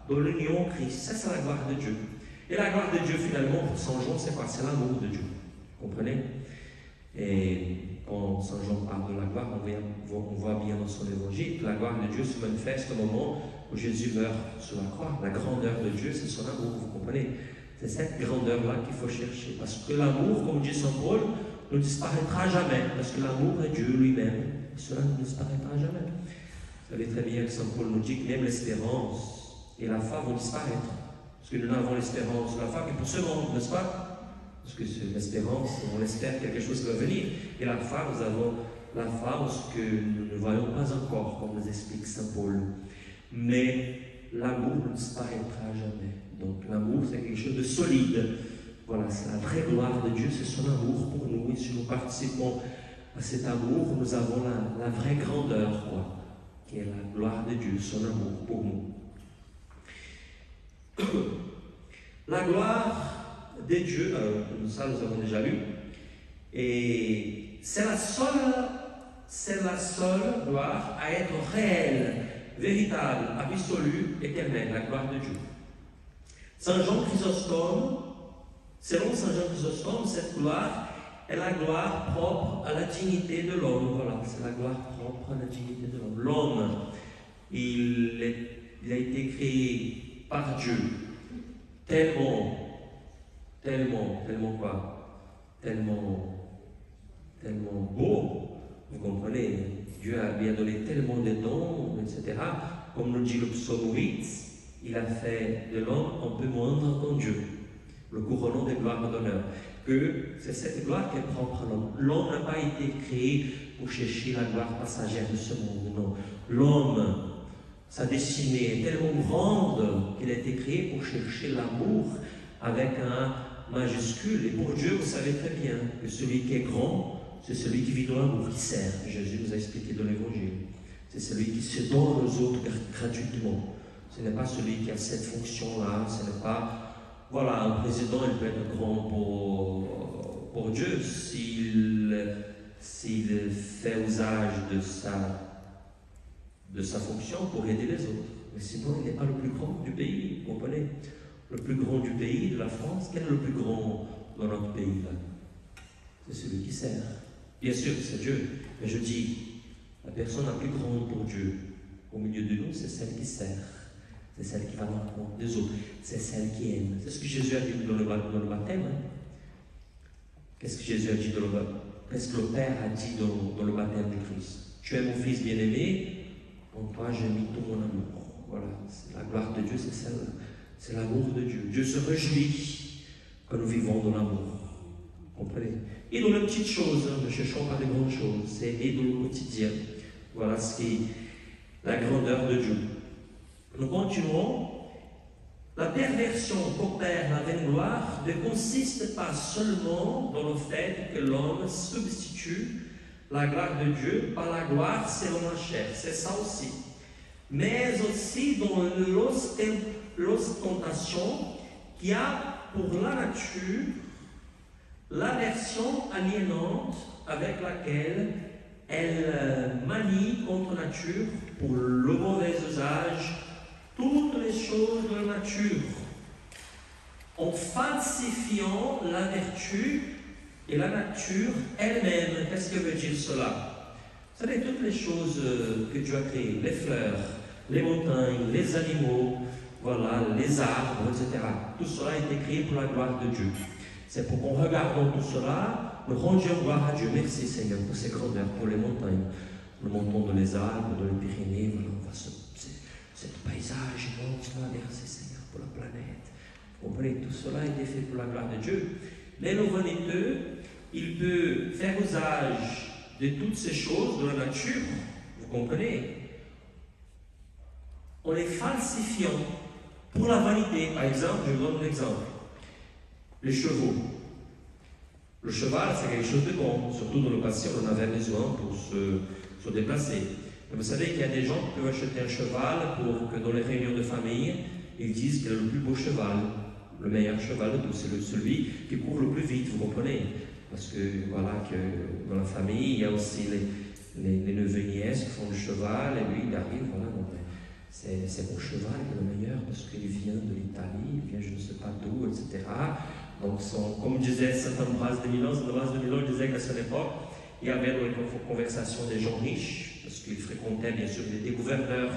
dans l'union au Christ. Ça, c'est la gloire de Dieu. Et la gloire de Dieu, finalement, pour Saint Jean, c'est quoi? C'est l'amour de Dieu. Vous comprenez? Et quand Saint Jean parle de la gloire, on voit bien dans son évangile que la gloire de Dieu se manifeste au moment où Jésus meurt sur la croix. La grandeur de Dieu, c'est son amour, vous comprenez? C'est cette grandeur-là qu'il faut chercher. Parce que l'amour, comme dit Saint Paul, ne disparaîtra jamais. Parce que l'amour est Dieu lui-même. Et cela ne disparaîtra jamais. Vous savez très bien que Saint Paul nous dit que même l'espérance et la foi vont disparaître. Parce que nous n'avons l'espérance, la foi que pour ce monde, n'est-ce pas? Parce que c'est l'espérance, on espère quelque chose qui va venir. Et la foi, nous avons la foi parce que nous ne voyons pas encore, comme nous explique Saint Paul. Mais l'amour ne disparaîtra jamais. Donc l'amour, c'est quelque chose de solide. Voilà, c'est la vraie gloire de Dieu, c'est son amour pour nous. Et si nous participons à cet amour, nous avons la vraie grandeur, quoi, qui est la gloire de Dieu, son amour pour nous. La gloire de Dieu, ça nous avons déjà lu, et c'est la seule gloire à être réelle, véritable, absolue, éternelle, la gloire de Dieu. Saint Jean Chrysostome, selon Saint Jean Chrysostome, cette gloire est la gloire propre à la dignité de l'homme. Voilà, c'est la gloire propre à la dignité de l'homme. L'homme, il a été créé par Dieu, tellement beau, vous comprenez, Dieu lui a donné tellement de dons, etc. Comme nous dit le psaume 8, il a fait de l'homme un peu moindre qu'un Dieu, le couronnant de gloire et d'honneur, que c'est cette gloire qui est propre à l'homme. L'homme n'a pas été créé pour chercher la gloire passagère de ce monde. Non. L'homme, sa destinée est tellement grande qu'il a été créé pour chercher l'amour avec un majuscule. Et pour Dieu, vous savez très bien que celui qui est grand, c'est celui qui vit dans l'amour, qui sert. Jésus nous a expliqué dans l'Évangile. C'est celui qui se donne aux autres gratuitement. Ce n'est pas celui qui a cette fonction-là. Ce n'est pas, voilà, un président, il peut être grand pour Dieu s'il fait usage de sa fonction pour aider les autres. Mais sinon, il n'est pas le plus grand du pays, vous comprenez? Le plus grand du pays, de la France, quel est le plus grand dans notre pays là? C'est celui qui sert. Bien sûr, c'est Dieu. Mais je dis, la personne la plus grande pour Dieu, au milieu de nous, c'est celle qui sert. C'est celle qui va dans le compte des autres. C'est celle qui aime. C'est ce que Jésus a dit dans le baptême. Hein? Qu'est-ce que Jésus a dit dans le baptême? Qu'est-ce que le Père a dit dans le baptême du Christ? Tu es mon Fils bien-aimé, en toi j'ai mis tout mon amour. Voilà, la gloire de Dieu, c'est celle-là. C'est l'amour de Dieu. Dieu se réjouit que nous vivons dans l'amour. Comprenez? Et dans les petites choses, ne cherchons pas de grandes choses, c'est et dans le quotidien. Voilà ce qui est la grandeur de Dieu. Nous continuons. La perversion qu'opère la vaine gloire ne consiste pas seulement dans le fait que l'homme substitue la gloire de Dieu par la gloire selon la chair, c'est ça aussi, mais aussi dans l'ostentation qui a pour la nature l'aversion aliénante avec laquelle elle manie contre nature pour le mauvais usage toutes les choses de la nature, en falsifiant la vertu et la nature elle-même. Qu'est-ce que veut dire cela? Vous savez, toutes les choses que Dieu a créées, les fleurs, les montagnes, les animaux, voilà, les arbres, etc. Tout cela a été créé pour la gloire de Dieu. C'est pour qu'en regardant tout cela, nous rendions gloire à Dieu. Merci Seigneur pour ces grandeurs, pour les montagnes. Nous montons dans les Alpes, dans les Pyrénées, voilà, on va cet paysage immense là, merci Seigneur pour la planète. Vous comprenez, tout cela a été fait pour la gloire de Dieu. Mais le vaniteux, il peut faire usage de toutes ces choses de la nature, vous comprenez, en les falsifiant pour la vanité. Par exemple, je vous donne un exemple. Les chevaux. Le cheval, c'est quelque chose de bon, surtout dans le passé, on en avait besoin pour se déplacer. Vous savez qu'il y a des gens qui peuvent acheter un cheval pour que dans les réunions de famille, ils disent qu'il est le plus beau cheval, le meilleur cheval de tous, c'est celui qui court le plus vite, vous comprenez? Parce que voilà, que dans la famille, il y a aussi les neveux et nièces qui font le cheval, et lui, il arrive, voilà, c'est mon cheval qui est le meilleur parce qu'il vient de l'Italie, il vient je ne sais pas d'où, etc. Donc, comme disait Saint Ambroise de Milan, disait qu'à cette époque, il y avait dans les conversations des gens riches, parce qu'il fréquentait bien sûr, il était gouverneur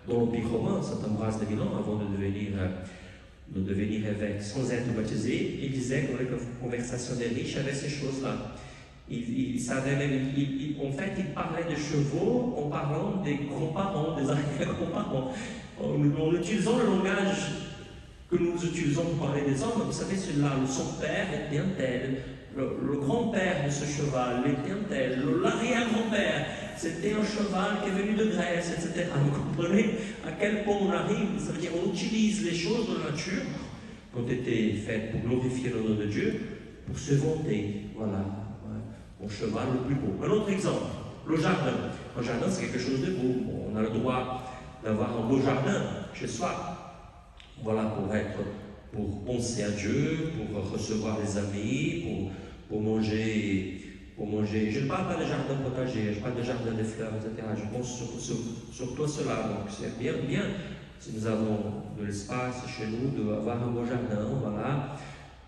dans l'Empire romain, Saint Ambroise de Milan, avant de devenir évêque sans être baptisé. Il disait que dans les conversations des riches, il y avait ces choses-là. Il savait même, en fait, il parlait de chevaux en parlant des grands-parents, des arrière-grands-parents, en utilisant le langage que nous utilisons pour parler des hommes. Vous savez, celui-là, son père était un tel. Le grand-père de ce cheval était un tel, l'arrière-grand-père, c'était un cheval qui est venu de Grèce, etc. Vous comprenez à quel point on arrive? Ça veut dire qu'on utilise les choses de la nature qui ont été faites pour glorifier le nom de Dieu, pour se vanter. Voilà, mon cheval le plus beau. Un autre exemple, le jardin. Un jardin, c'est quelque chose de beau. On a le droit d'avoir un beau jardin chez soi. Voilà, pour penser à Dieu, pour recevoir les amis, pour manger. Je ne parle pas de jardin potager, je parle de jardin des fleurs, etc. Je pense surtout à cela. Donc c'est bien, si nous avons de l'espace chez nous, d'avoir un beau jardin, voilà.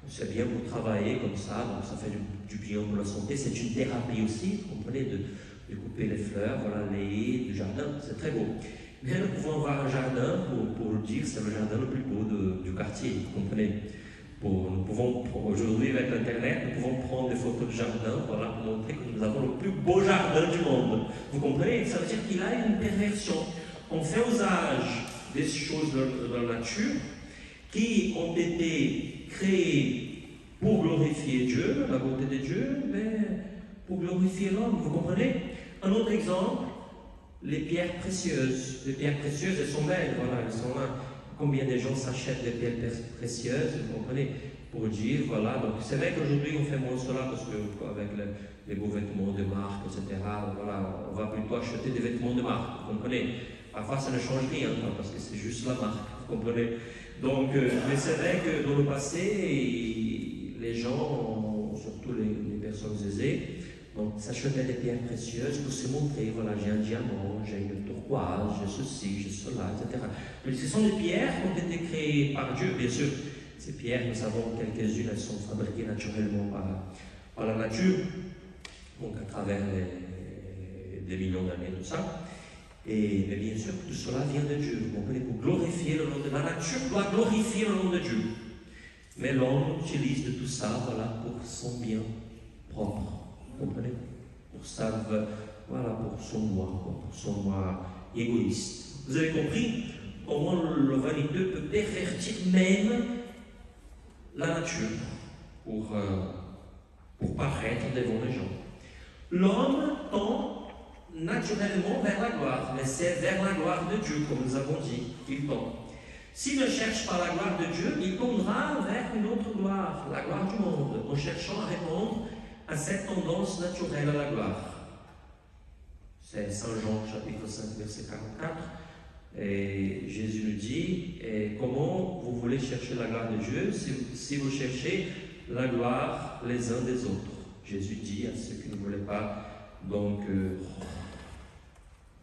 C'est bien pour travailler comme ça, donc ça fait du bien pour la santé. C'est une thérapie aussi, vous comprenez, de couper les fleurs, voilà, les haies du jardin, c'est très beau. Mais nous pouvons avoir un jardin, pour le dire, c'est le jardin le plus beau du quartier, vous comprenez. Nous pouvons, aujourd'hui avec Internet, nous pouvons prendre des photos de jardin, voilà, pour montrer que nous avons le plus beau jardin du monde. Vous comprenez? Ça veut dire qu'il a une perversion. On fait usage des choses de la nature qui ont été créées pour glorifier Dieu, la beauté de Dieu, mais pour glorifier l'homme, vous comprenez? Un autre exemple, les pierres précieuses. Les pierres précieuses, elles sont belles, voilà, elles sont là. Combien de gens s'achètent des pierres précieuses, vous comprenez, pour dire, voilà. Donc c'est vrai qu'aujourd'hui on fait moins cela parce qu'avec les beaux vêtements de marque, etc., voilà, on va plutôt acheter des vêtements de marque, vous comprenez. Parfois ça ne change rien, parce que c'est juste la marque, vous comprenez. Donc, mais c'est vrai que dans le passé, les gens, surtout les personnes aisées, donc s'achetaient des pierres précieuses pour se montrer, voilà, j'ai un diamant, j'ai une turquoise, j'ai ceci, j'ai cela, etc. Mais ce sont des pierres qui ont été créées par Dieu, bien sûr. Ces pierres, nous savons quelques-unes, elles sont fabriquées naturellement par la nature, donc à travers des millions d'années, tout ça. Mais bien sûr, tout cela vient de Dieu, vous comprenez, pour glorifier le nom de la nature, doit glorifier le nom de Dieu. Mais l'homme utilise de tout ça, voilà, pour son bien propre, vous comprenez, pour ça, voilà, pour son moi égoïste. Vous avez compris comment le vaniteux peut pervertir même la nature pour paraître devant les gens. L'homme tend naturellement vers la gloire, mais c'est vers la gloire de Dieu, comme nous avons dit, qu'il tend. S'il ne cherche pas la gloire de Dieu, il tendra vers une autre gloire, la gloire du monde, en cherchant à répondre à cette tendance naturelle à la gloire. C'est Saint Jean, chapitre 5, verset 44. Et Jésus nous dit, comment vous voulez chercher la gloire de Dieu si vous cherchez la gloire les uns des autres. Jésus dit à ceux qui ne voulaient pas donc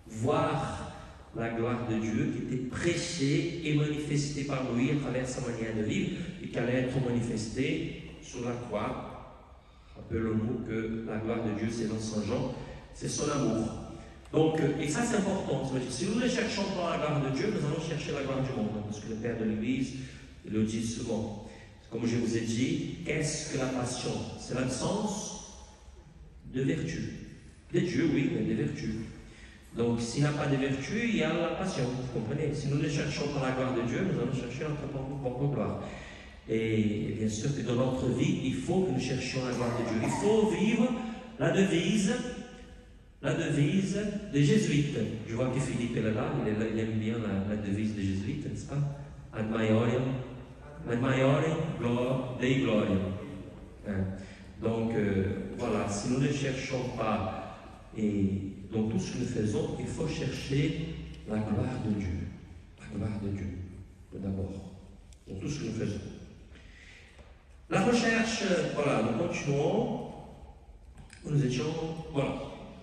voir la gloire de Dieu qui était prêchée et manifestée par lui à travers sa manière de vivre et qui allait être manifestée sur la croix. Rappelons-nous que la gloire de Dieu, c'est dans Saint Jean, c'est son amour. Donc, et ça c'est important, si nous ne cherchons pas la gloire de Dieu, nous allons chercher la gloire du monde, parce que le Père de l'Église le dit souvent. Comme je vous ai dit, qu'est-ce que la passion? C'est l'absence de vertu. De Dieu, oui, mais de vertu. Donc, s'il n'y a pas de vertu, il y a la passion, vous comprenez? Si nous ne cherchons pas la gloire de Dieu, nous allons chercher notre propre gloire. Et bien sûr que dans notre vie, il faut que nous cherchions la gloire de Dieu. Il faut vivre la devise des jésuites. Je vois que Philippe est là, il aime bien la devise des jésuites, n'est-ce pas? Ad maiorem Dei gloriam. Donc, voilà, si nous ne cherchons pas, et dans tout ce que nous faisons, il faut chercher la gloire de Dieu. La gloire de Dieu, d'abord, dans tout ce que nous faisons. La recherche, voilà, nous continuons. Nous étions, voilà.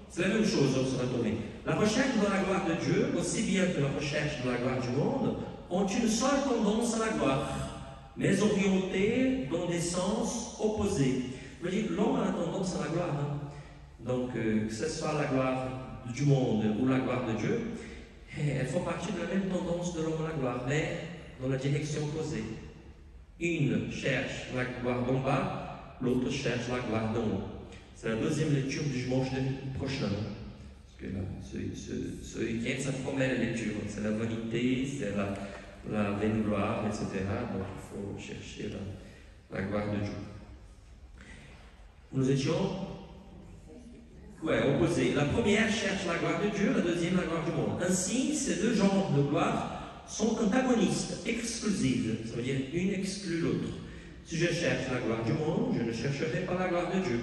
C'est la même chose, on se retourne. La recherche de la gloire de Dieu, aussi bien que la recherche de la gloire du monde, ont une seule tendance à la gloire, mais orientée dans des sens opposés. Je veux dire, l'homme a la tendance à la gloire. Donc, que ce soit la gloire du monde ou la gloire de Dieu, elles font partie de la même tendance de l'homme à la gloire, mais dans la direction opposée. Une cherche la gloire d'en bas, l'autre cherche la gloire d'en haut. C'est la deuxième lecture du dimanche prochain. Parce que là, ce week-end, ça promet la lecture. C'est la vanité, c'est la vaine gloire, etc. Donc il faut chercher la gloire de Dieu. Nous étions opposés. La première cherche la gloire de Dieu, la deuxième la gloire du monde. Ainsi, ces deux genres de gloire sont antagonistes, exclusives. Ça veut dire une exclut l'autre. Si je cherche la gloire du monde, je ne chercherai pas la gloire de Dieu.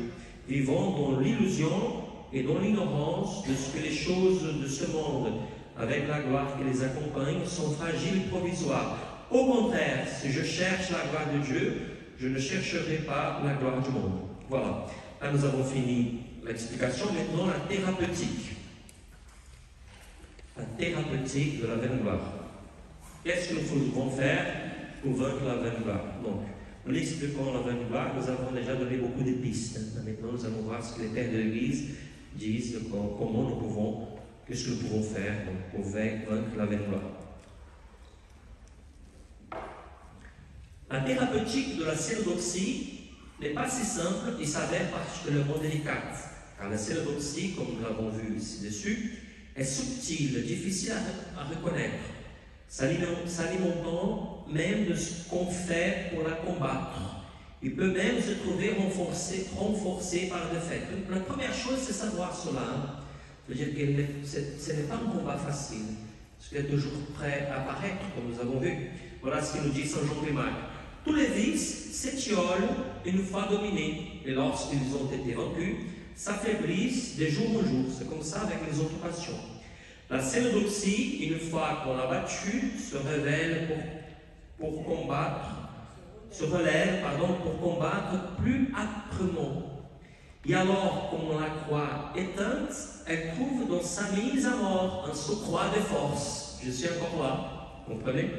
Vivons dans l'illusion et dans l'ignorance de ce que les choses de ce monde, avec la gloire qui les accompagne, sont fragiles et provisoires. Au contraire, si je cherche la gloire de Dieu, je ne chercherai pas la gloire du monde. Voilà. Là, nous avons fini l'explication. Maintenant, la thérapeutique. La thérapeutique de la vaine gloire. Qu'est-ce que nous devons faire pour vaincre la vaine gloire? Donc, en expliquant la vaine gloire, nous avons déjà donné beaucoup de pistes. Maintenant, nous allons voir ce que les pères de l'Église disent, comment nous pouvons, qu'est-ce que nous pouvons faire pour vaincre la vaine gloire. La thérapeutique de la cénodoxie n'est pas si simple et s'avère particulièrement délicate, car la cénodoxie, comme nous l'avons vu ci-dessus, est subtile, difficile à reconnaître, s'alimentant même de ce qu'on fait pour la combattre. Il peut même se trouver renforcé par la défaite. La première chose, c'est savoir cela. C'est-à-dire que ce n'est pas un combat facile, parce qu'il est toujours prêt à apparaître, comme nous avons vu. Voilà ce qu'il nous dit Saint Jean Clément. Tous les vices s'étiolent une fois dominés, et lorsqu'ils ont été vaincus, s'affaiblissent de jour en jour. C'est comme ça avec les autres passions. La cénodoxie, une fois qu'on l'a battue, se relève pour combattre plus âprement. Et alors, comme on la croit éteinte, elle trouve dans sa mise à mort un surcroît de force. Je suis encore là, comprenez?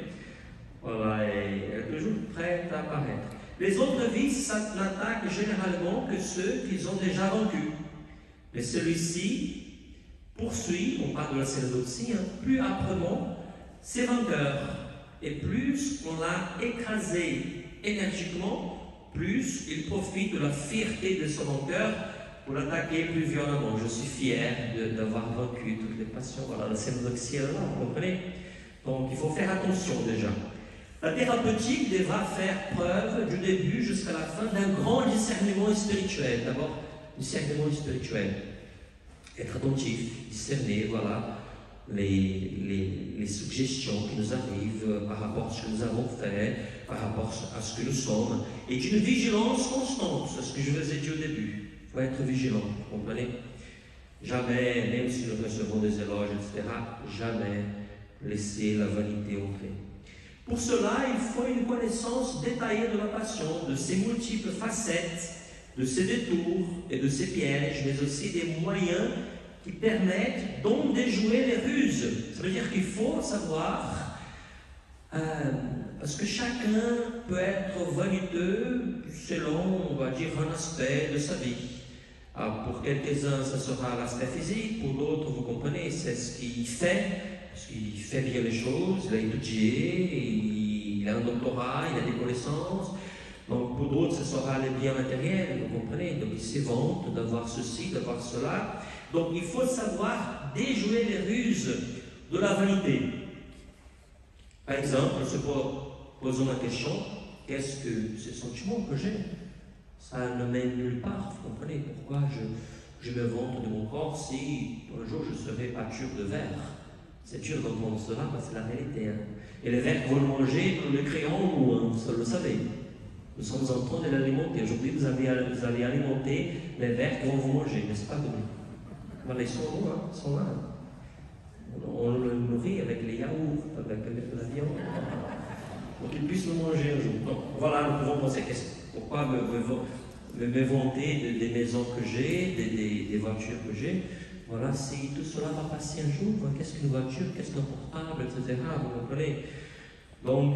Voilà, et elle est toujours prête à apparaître. Les autres vices n'attaquent généralement que ceux qu'ils ont déjà vaincus. Mais celui-ci poursuit, on parle de la cénodoxie, plus âprement ses vainqueurs. Et plus on l'a écrasé énergiquement, plus il profite de la fierté de son vainqueur pour l'attaquer plus violemment. Je suis fier d'avoir vaincu toutes les passions. Voilà, la cénodoxie est là, vous comprenez? Donc il faut faire attention déjà. La thérapeutique devra faire preuve du début jusqu'à la fin d'un grand discernement spirituel. D'abord, discernement spirituel. Être attentif, discerner, voilà, les suggestions qui nous arrivent par rapport à ce que nous avons fait, par rapport à ce que nous sommes, et d'une vigilance constante, c'est ce que je vous ai dit au début. Il faut être vigilant, vous comprenez? Jamais, même si nous recevons des éloges, etc., jamais laisser la vanité entrer. Pour cela, il faut une connaissance détaillée de la passion, de ses multiples facettes, de ses détours et de ses pièges, mais aussi des moyens qui permettent donc de déjouer les ruses. Ça veut dire qu'il faut savoir, parce que chacun peut être vaniteux selon, on va dire, un aspect de sa vie. Alors, pour quelques-uns, ça sera l'aspect physique, pour d'autres, vous comprenez, c'est ce qu'il fait, parce qu'il fait bien les choses, il a étudié, il a un doctorat, il a des connaissances. Donc pour d'autres, ce sera les biens matériels, vous comprenez. Donc ils se vantent d'avoir ceci, d'avoir cela. Donc il faut savoir déjouer les ruses de la vanité. Par exemple, se posons la question, qu'est-ce que ce sentiment que j'ai? Ça ne mène nulle part, vous comprenez. Pourquoi je me vante de mon corps si un jour je serai pâture de verre? C'est dur d'entendre cela, mais c'est la réalité. Et les vers que vous mangez, nous le créons, nous, vous le savez. Nous sommes en train de l'alimenter. Aujourd'hui, vous allez alimenter les vers que vous mangez, n'est-ce pas? Voilà, ils sont là, ils sont là. On le nourrit avec les yaourts, avec la viande, pour qu'ils puissent le manger un jour. Donc, voilà, nous pouvons penser, pourquoi me vanter des maisons que j'ai, des voitures que j'ai? Voilà, si tout cela va passer un jour, qu'est-ce qu'une voiture, qu'est-ce qu'un portable, etc. Vous comprenez? Donc,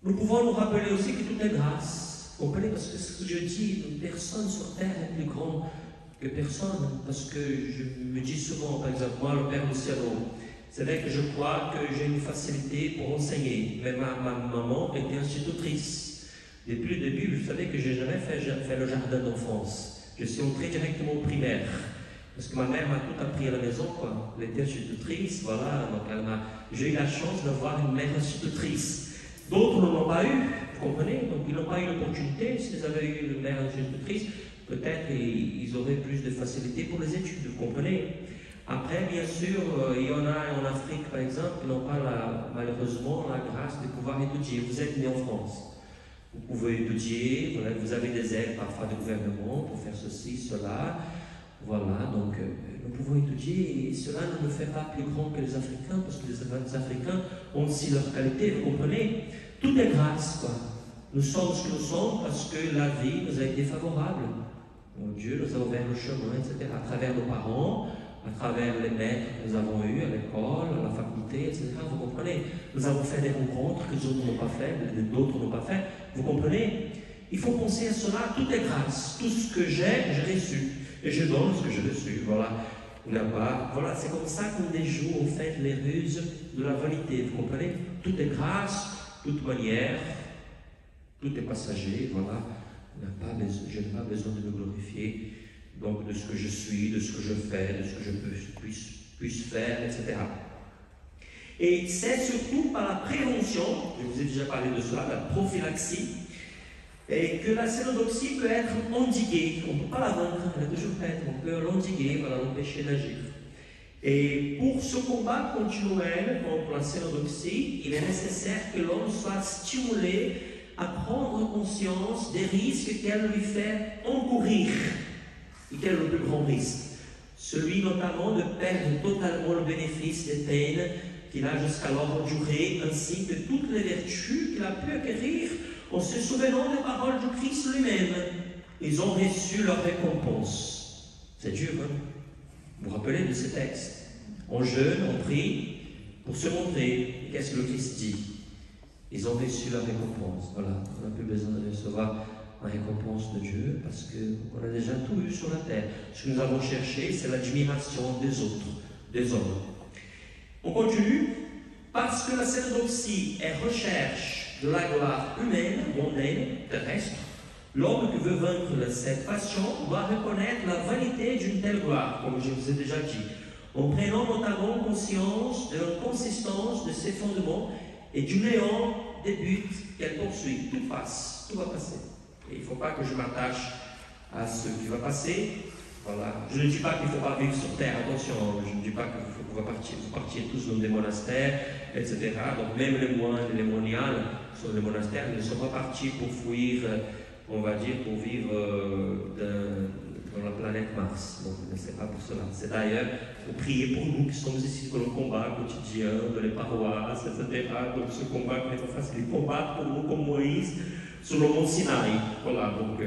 nous pouvons nous rappeler aussi que tout est grâce. Vous comprenez? Parce que ce que je dis, personne sur terre est plus grand que personne. Parce que je me dis souvent, par exemple, moi, le Père Luciano, c'est vrai que je crois que j'ai une facilité pour enseigner. Mais ma maman était institutrice. Depuis le début, je savais que je n'ai jamais fait le jardin d'enfance. Je suis entré directement au primaire, parce que ma mère m'a tout appris à la maison, quoi. Elle était institutrice, voilà, donc j'ai eu la chance d'avoir une mère institutrice. D'autres n'en ont pas eu, vous comprenez, donc ils n'ont pas eu l'opportunité. S'ils avaient eu une mère institutrice, peut-être ils auraient plus de facilité pour les études, vous comprenez. Après, bien sûr, il y en a en Afrique, par exemple, qui n'ont pas malheureusement la grâce de pouvoir étudier. Vous êtes né en France. Vous pouvez étudier, voilà, vous avez des aides parfois du gouvernement pour faire ceci, cela. Voilà, donc nous pouvons étudier et cela ne nous fait pas plus grand que les Africains, parce que les Africains ont aussi leur qualité, vous comprenez. Tout est grâce, quoi. Nous sommes ce que nous sommes parce que la vie nous a été favorable. Donc, Dieu nous a ouvert le chemin, etc. À travers nos parents, à travers les maîtres que nous avons eus à l'école, à la faculté, etc. Vous comprenez? Nous avons fait des rencontres que les autres n'ont pas fait, d'autres n'ont pas fait. Vous comprenez? Il faut penser à cela, tout est grâce. Tout ce que j'ai reçu. Et je donne ce que j'ai reçu. Voilà. Voilà, c'est comme ça qu'on déjoue en fait les ruses de la vanité. Vous comprenez? Tout est grâce, toute manière, tout est passager. Voilà. Je n'ai pas besoin de me glorifier. Donc de ce que je suis, de ce que je fais, de ce que je puisse faire, etc. Et c'est surtout par la prévention, je vous ai déjà parlé de cela, la prophylaxie, Et que la cénodoxie peut être endiguée. On ne peut pas la vaincre, elle est toujours prête. On peut l'endiguer, voilà, l'empêcher d'agir. Et pour ce combat continuel contre la cénodoxie, il est nécessaire que l'homme soit stimulé à prendre conscience des risques qu'elle lui fait encourir. Et quel est le plus grand risque? Celui notamment de perdre totalement le bénéfice des peines qu'il a jusqu'alors endurées, ainsi que toutes les vertus qu'il a pu acquérir en se souvenant des paroles du Christ lui-même. Ils ont reçu leur récompense. C'est dur, hein? Vous vous rappelez de ce texte? On jeûne, on prie pour se montrer. Et qu'est-ce que le Christ dit? Ils ont reçu leur récompense. Voilà, on n'a plus besoin de recevoir la récompense de Dieu parce qu'on a déjà tout eu sur la terre. Ce que nous avons cherché, c'est l'admiration des autres, des hommes. On continue. Parce que la cénodoxie est recherche de la gloire humaine, mondaine, terrestre, l'homme qui veut vaincre cette passion doit reconnaître la vanité d'une telle gloire, comme je vous ai déjà dit, en prenant notamment conscience de l'inconsistance de ses fondements et du néant des buts qu'elle poursuit. Tout passe, tout va passer. Et il ne faut pas que je m'attache à ce qui va passer. Voilà. Je ne dis pas qu'il ne faut pas vivre sur terre, attention, je ne dis pas qu'il faut partir tous dans des monastères, etc. Donc même les moines et les moniales sur les monastères ne sont pas partis pour fuir, on va dire, pour vivre dans la planète Mars. Donc ce n'est pas pour cela. C'est d'ailleurs pour prier pour nous qui sommes ici pour le combat quotidien, de les paroisses, etc. Donc ce combat qui n'est pas facile, combattre pour nous comme Moïse sur le mont Sinaï. Voilà, donc...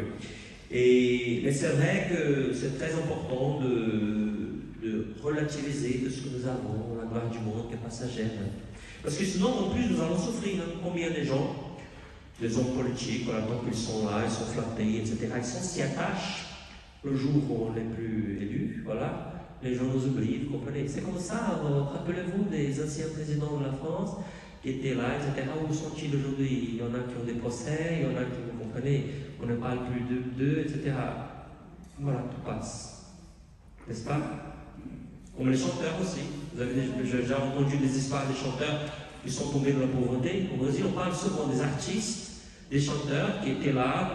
mais c'est vrai que c'est très important de relativiser de ce que nous avons, la gloire du monde qui est passagère. Parce que sinon, en plus, nous allons souffrir. Combien de gens, des hommes politiques, voilà, donc ils sont là, ils sont flattés, etc. Ils s'y attachent le jour où on n'est plus élu, voilà. Les gens nous oublient, vous comprenez. C'est comme ça, rappelez-vous des anciens présidents de la France qui étaient là, etc. Où sont-ils aujourd'hui? Il y en a qui ont des procès, il y en a qui, vous comprenez, on ne parle plus d'eux, etc. Voilà, tout passe. N'est-ce pas? Comme les chanteurs aussi. Vous avez déjà entendu des histoires des chanteurs qui sont tombés dans la pauvreté. Au Brésil, on parle souvent des artistes, des chanteurs qui étaient là.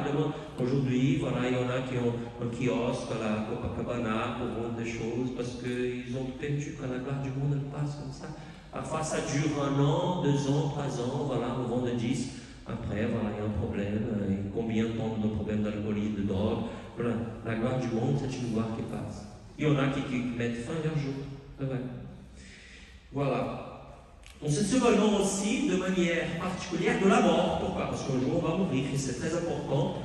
Aujourd'hui, voilà, il y en a qui ont un kiosque à la Copacabana pour vendre des choses parce qu'ils ont perdu quand la gloire du monde elle passe comme ça. Parfois, ça dure 1 an, 2 ans, 3 ans, voilà, on vend des disques. Après, voilà, il y a un problème. Et combien tombent nos problèmes d'alcoolisme, de drogue? Voilà, la gloire du monde, c'est une gloire qui passe. Il y en a qui mettent fin à leur jour. C'est vrai. Voilà. On se souvenant aussi de manière particulière de la mort. Pourquoi? Parce qu'un jour on va mourir et c'est très important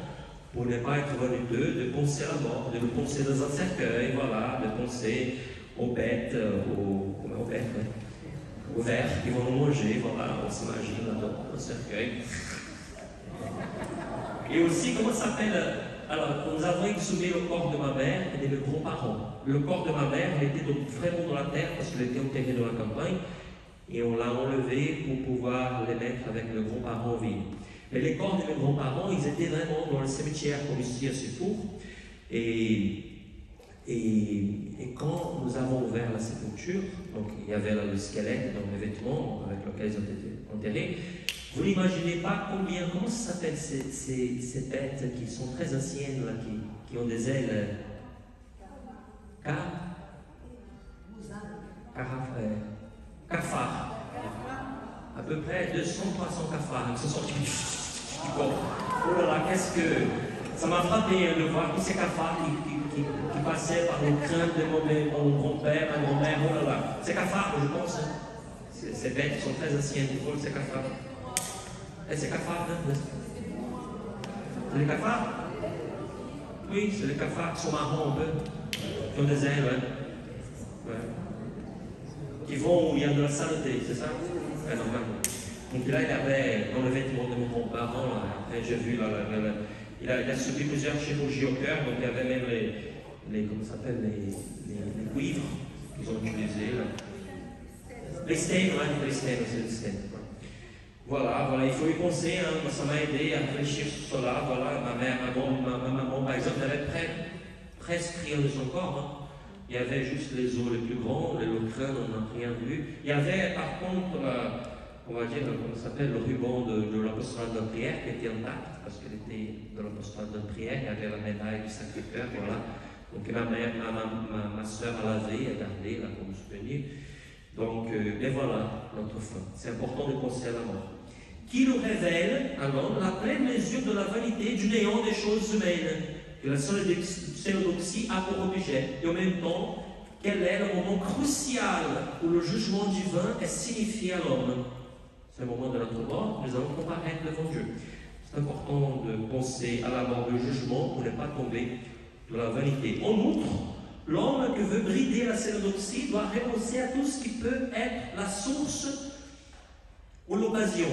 pour ne pas être vaniteux de penser à la mort, de le penser dans un cercueil, voilà, de penser aux bêtes, aux vers qui vont nous manger, voilà, on s'imagine dans un cercueil. Et aussi, comment ça s'appelle? Alors, nous avons exhumé le corps de ma mère et de mes grands-parents. Le corps de ma mère, il était donc vraiment dans la terre parce qu'il était enterré dans la campagne. Et on l'a enlevé pour pouvoir les mettre avec mes grands-parents vivants. Mais les corps de mes grands-parents, ils étaient vraiment dans le cimetière comme ici à Sufour. Et quand nous avons ouvert la sépulture, donc il y avait là le squelette dans les vêtements avec lesquels ils ont été enterrés. Vous n'imaginez pas comment ça s'appelle ces bêtes qui sont très anciennes, là, qui ont des ailes. Cafards. À peu près 200-300 cafards qui sont sortis du corps. Oh là là, qu'est-ce que. Ça m'a frappé de voir tous ces cafards qui passaient par le crâne de mon grand-père, ma grand-mère, oh là là. Ces cafards, je pense. Hein. Ces bêtes sont très anciennes, ces cafards. Et ces cafards, hein? C'est les cafards? Oui, c'est les cafards qui sont marrons un peu, qui ont des ailes, ouais. Qui vont où il y a de la saleté, c'est ça? Ouais, normalement. Donc là, il avait, dans le vêtement de mon grand-parent, j'ai vu, là, il a subi plusieurs chirurgies au cœur, donc il y avait même comment ça s'appelle, les cuivres qu'ils ont utilisés, là. Les stènes, ouais, les stènes, c'est les stènes. Voilà, il faut y penser, hein, ça m'a aidé à réfléchir sur cela. Voilà, ma maman, par exemple, elle avait presque rien de son corps. Hein. Il y avait juste les os les plus grands, le crâne, on n'a rien vu. Il y avait par contre, on va dire, comment ça s'appelle, le ruban de l'apostolat de la prière. prière qui était intacte, parce qu'elle était dans le poste de prière, il y avait la médaille du Sacré-Cœur, voilà. Donc ma soeur a lavé, a gardé là comme souvenir. Donc, et voilà notre fin. C'est important de penser à la mort. Qui nous révèle alors la pleine mesure de la vanité du néant des choses humaines, que la cénodoxie a pour objet, et en même temps, quel est le moment crucial où le jugement divin est signifié à l'homme. C'est le moment de notre mort, nous allons comparaître devant Dieu. C'est important de penser à la mort, le jugement, pour ne pas tomber de la vanité. En outre, l'homme que veut brider la cénodoxie doit renoncer à tout ce qui peut être la source ou l'occasion,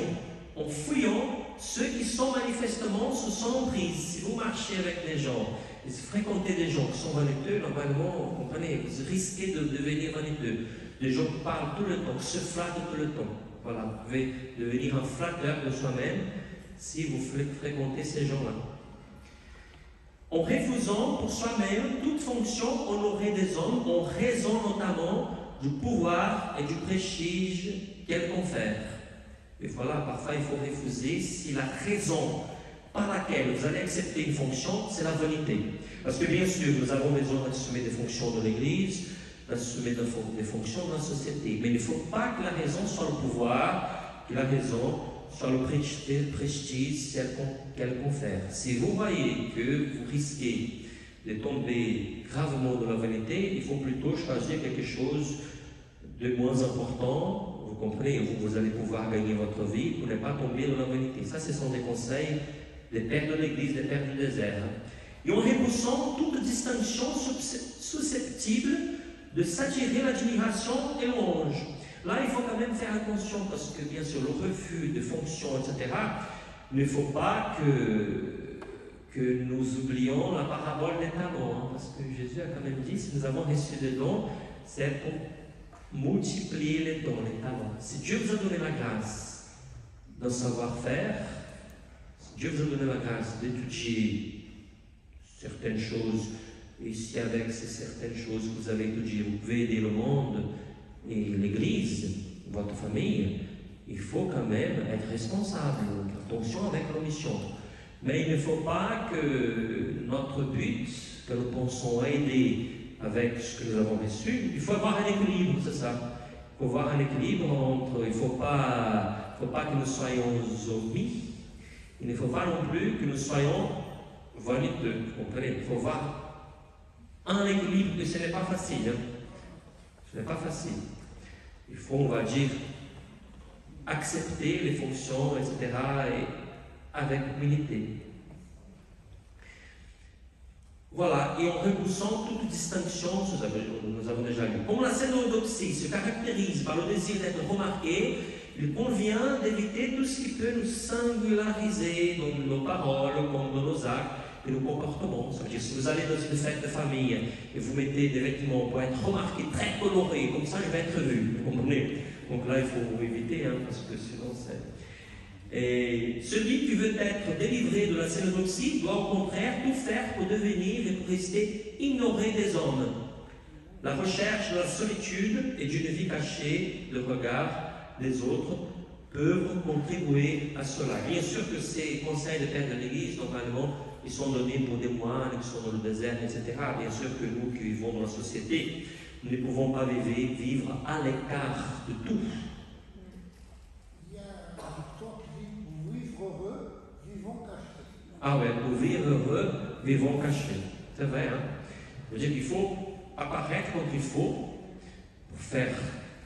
en fuyant ceux qui sont manifestement sous son emprise. Si vous marchez avec des gens, et si vous fréquentez des gens qui sont vaniteux, normalement, vous comprenez, vous risquez de devenir vaniteux. Des gens qui parlent tout le temps, qui se flattent tout le temps. Voilà, vous pouvez devenir un flatteur de soi-même si vous fréquentez ces gens-là. En refusant pour soi-même toute fonction honorée des hommes, en raison notamment du pouvoir et du prestige qu'elle confère. Et voilà, parfois il faut refuser si la raison par laquelle vous allez accepter une fonction, c'est la vanité. Parce que bien sûr, nous avons besoin d'assumer des fonctions de l'Église, d'assumer des fonctions dans la société. Mais il ne faut pas que la raison soit le pouvoir, que la raison soit le prestige qu'elle confère. Si vous voyez que vous risquez de tomber gravement dans la vanité, il faut plutôt choisir quelque chose de moins important. Vous comprenez, vous allez pouvoir gagner votre vie pour ne pas tomber dans la vanité. Ça, ce sont des conseils des pères de l'Église, des pères du désert. Et en repoussant toute distinction susceptible de s'attirer l'admiration et l'ange. Là, il faut quand même faire attention parce que, bien sûr, le refus de fonctions, etc., il ne faut pas que nous oublions la parabole des talents. Parce que Jésus a quand même dit, si nous avons reçu des dons, c'est pour multiplier les dons, les talents. Si Dieu vous a donné la grâce d'un savoir-faire, si Dieu vous a donné la grâce d'étudier certaines choses, et si avec ces certaines choses que vous avez étudiées, vous pouvez aider le monde et l'Église, votre famille, il faut quand même être responsable. Attention avec la mission. Mais il ne faut pas que notre but, que nous pensons aider avec ce que nous avons reçu, il faut avoir un équilibre, c'est ça. Il faut avoir un équilibre entre, il ne faut pas que nous soyons omis, il ne faut pas non plus que nous soyons vaniteux, vous comprenez. Il faut avoir un équilibre, et ce n'est pas facile. Hein. Ce n'est pas facile. Il faut, on va dire, accepter les fonctions, etc., et avec humilité. Voilà, et en repoussant toute distinction, nous avons déjà lu. Comme la cénodoxie se caractérise par le désir d'être remarqué, il convient d'éviter tout ce qui peut nous singulariser dans nos paroles, comme dans nos actes et nos comportements. Ça veut dire, si vous allez dans une fête de famille et vous mettez des vêtements pour être remarqués, très colorés, comme ça je vais être vu, vous comprenez? Donc là, il faut éviter, hein, parce que sinon c'est... Et celui qui veut être délivré de la cénodoxie doit au contraire tout faire pour devenir et pour rester ignoré des hommes. La recherche de la solitude et d'une vie cachée, le regard des autres, peuvent contribuer à cela. Bien sûr que ces conseils de pères de l'Église, normalement, ils sont donnés pour des moines qui sont dans le désert, etc. Bien sûr que nous qui vivons dans la société, nous ne pouvons pas vivre à l'écart de tout. Ah ouais, pour vivre heureux, vivons cachés. C'est vrai, hein? Je veux dire qu'il faut apparaître quand il faut, pour faire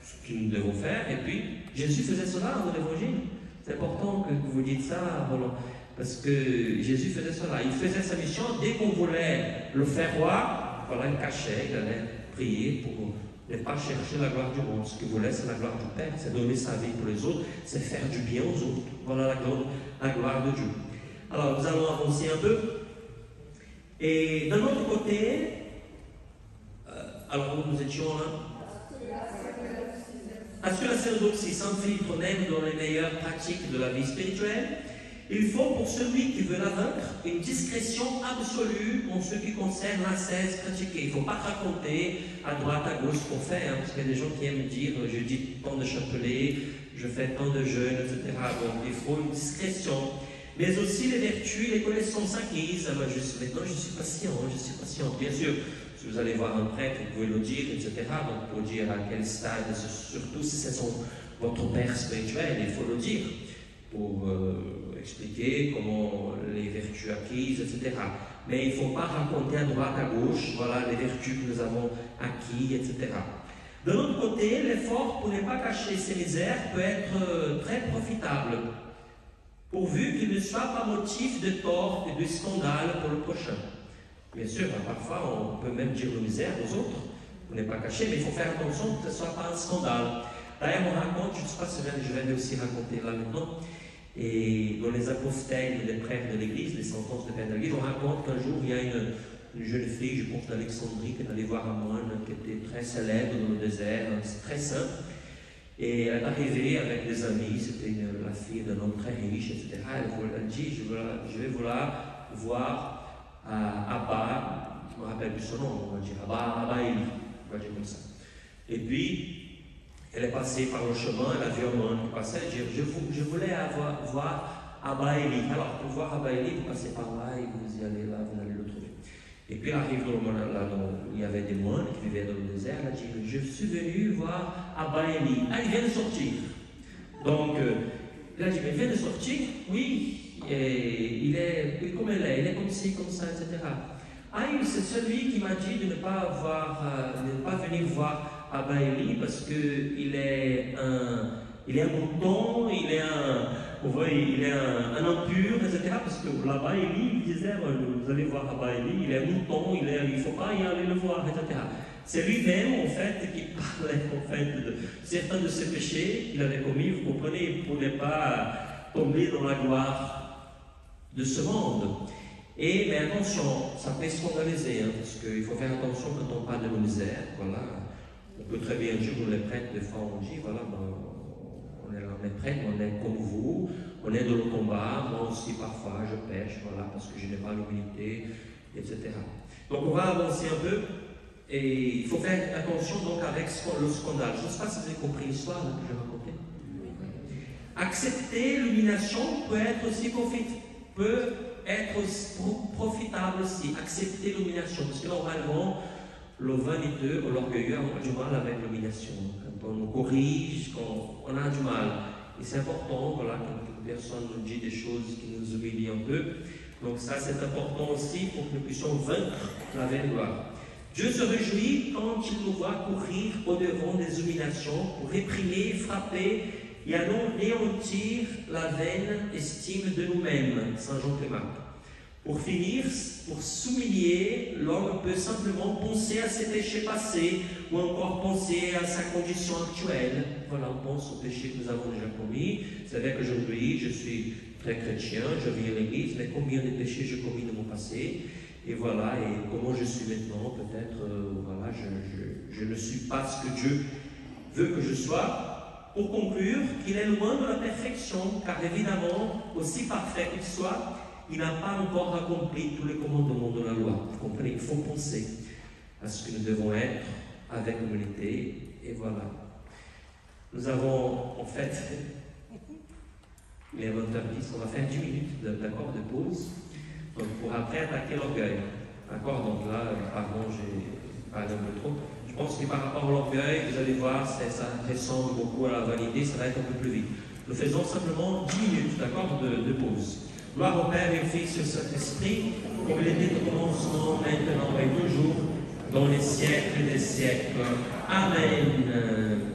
ce que nous devons faire, et puis Jésus faisait cela dans l'Évangile. C'est important que vous dites ça, Roland, parce que Jésus faisait cela. Il faisait sa mission, dès qu'on voulait le faire roi, voilà, il cachait, il allait prier pour ne pas chercher la gloire du monde. Ce qu'il voulait, c'est la gloire du Père, c'est donner sa vie pour les autres, c'est faire du bien aux autres. Voilà la gloire de Dieu. Alors, nous allons avancer un peu. Et d'un autre côté, alors nous étions là. Parce que la cénodoxie s'infiltre même dans les meilleures pratiques de la vie spirituelle, il faut pour celui qui veut la vaincre une discrétion absolue en ce qui concerne l'ascèse pratiquée. Il ne faut pas raconter à droite, à gauche ce qu'on fait, hein, parce qu'il y a des gens qui aiment dire je dis tant de chapelets, je fais tant de jeûnes, etc. Donc il faut une discrétion. mais aussi les vertus, les connaissances acquises. Maintenant, je suis patient, je suis patient. Bien sûr, si vous allez voir un prêtre, vous pouvez le dire, etc. Donc, pour dire à quel stade, surtout si c'est votre père spirituel, il faut le dire, pour expliquer comment les vertus acquises, etc. Mais il ne faut pas raconter à droite, à gauche, voilà les vertus que nous avons acquises, etc. De l'autre côté, l'effort pour ne pas cacher ses misères peut être très profitable, pourvu qu'il ne soit pas motif de tort et de scandale pour le prochain. Bien sûr, parfois on peut même dire nos misères aux autres, pour ne pas cacher, mais il faut faire attention que ce ne soit pas un scandale. D'ailleurs, on raconte, je ne sais pas si je vais aussi raconter là maintenant, et dans les apostèles, les prêtres de l'église, les sentences de père de l'église, on raconte qu'un jour il y a une jeune fille, je pense d'Alexandrie, qui est allée voir un moine qui était très célèbre dans le désert, très saint. Et elle est arrivée avec des amis, c'était la fille d'un homme très riche, etc. Elle dit, je vais voir Abba, je ne me rappelle plus son nom, on va dire Abba Eli, on va dire comme ça. Et puis, elle est passée par le chemin, elle a vu un moine qui passait, elle dit, je voulais voir Abba Eli. Alors, pour voir Abba Eli, vous passez par là et vous y allez là, vous allez le trouver. Et puis elle arrive dans le monde là où il y avait des moines qui vivaient dans le désert. Elle a dit, je suis venu voir Abba Eli. Ah, il vient de sortir. Donc, elle a dit, mais il vient de sortir? Oui, et il est comme elle est, il est comme ci, comme ça, etc. Ah, c'est celui qui m'a dit de ne pas venir voir Abba Eli parce qu'il est un mouton, il est un impur, etc. Parce que là-bas, Eli, il disait, vous allez voir Abba Eli, il est un mouton, il ne faut pas y aller le voir, etc. C'est lui-même, en fait, qui parlait, en fait, de certains de ses péchés qu'il avait commis, vous comprenez, pour ne pas tomber dans la gloire de ce monde. Mais attention, ça peut scandaliser, parce qu'il faut faire attention quand on parle de nos misères, voilà. On peut très bien dire, nous les prêtres, des fois on dit, voilà, on est prêtres, on est comme vous, on est dans le combat, moi aussi parfois je pêche, voilà, parce que je n'ai pas l'humilité, etc. Donc on va avancer un peu, et il faut faire attention donc avec le scandale. Je ne sais pas si vous avez compris l'histoire que je racontais. Accepter l'humiliation peut être aussi profitable aussi, accepter l'humiliation, parce que normalement, le vaniteux ou l'orgueilleux a du mal avec l'humiliation. Quand on nous corrige, quand on a du mal. Et c'est important, voilà, quand une personne nous dit des choses qui nous humilient un peu. Donc ça, c'est important aussi pour que nous puissions vaincre la vaine gloire. Dieu se réjouit quand il nous voit courir au-devant des humiliations pour réprimer, frapper et anéantir la vaine estime de nous-mêmes. Saint Jean Clément. Pour finir, pour s'humilier, l'homme peut simplement penser à ses péchés passés ou encore penser à sa condition actuelle. Voilà, on pense aux péchés que nous avons déjà commis. C'est vrai qu'aujourd'hui, je suis très chrétien, je viens à l'église, mais combien de péchés j'ai commis dans mon passé? Et voilà, et comment je suis maintenant? Peut-être, voilà, je ne suis pas ce que Dieu veut que je sois. Pour conclure, qu'il est loin de la perfection, car évidemment, aussi parfait qu'il soit, il n'a pas encore accompli tous les commandements de la loi. Vous comprenez? Il faut penser à ce que nous devons être avec humilité. Et voilà. Nous avons, en fait, les 20h10, on va faire 10 minutes d'accord de pause. Donc, pour après attaquer l'orgueil. D'accord? Donc là, pardon, j'ai parlé un peu trop. Je pense que par rapport à l'orgueil, vous allez voir, ça ressemble beaucoup à la vanité, ça va être un peu plus vite. Nous faisons simplement 10 minutes, d'accord, de pause. Gloire au Père et au Fils et au Saint-Esprit, comme il était au commencement, maintenant et toujours, dans les siècles des siècles. Amen.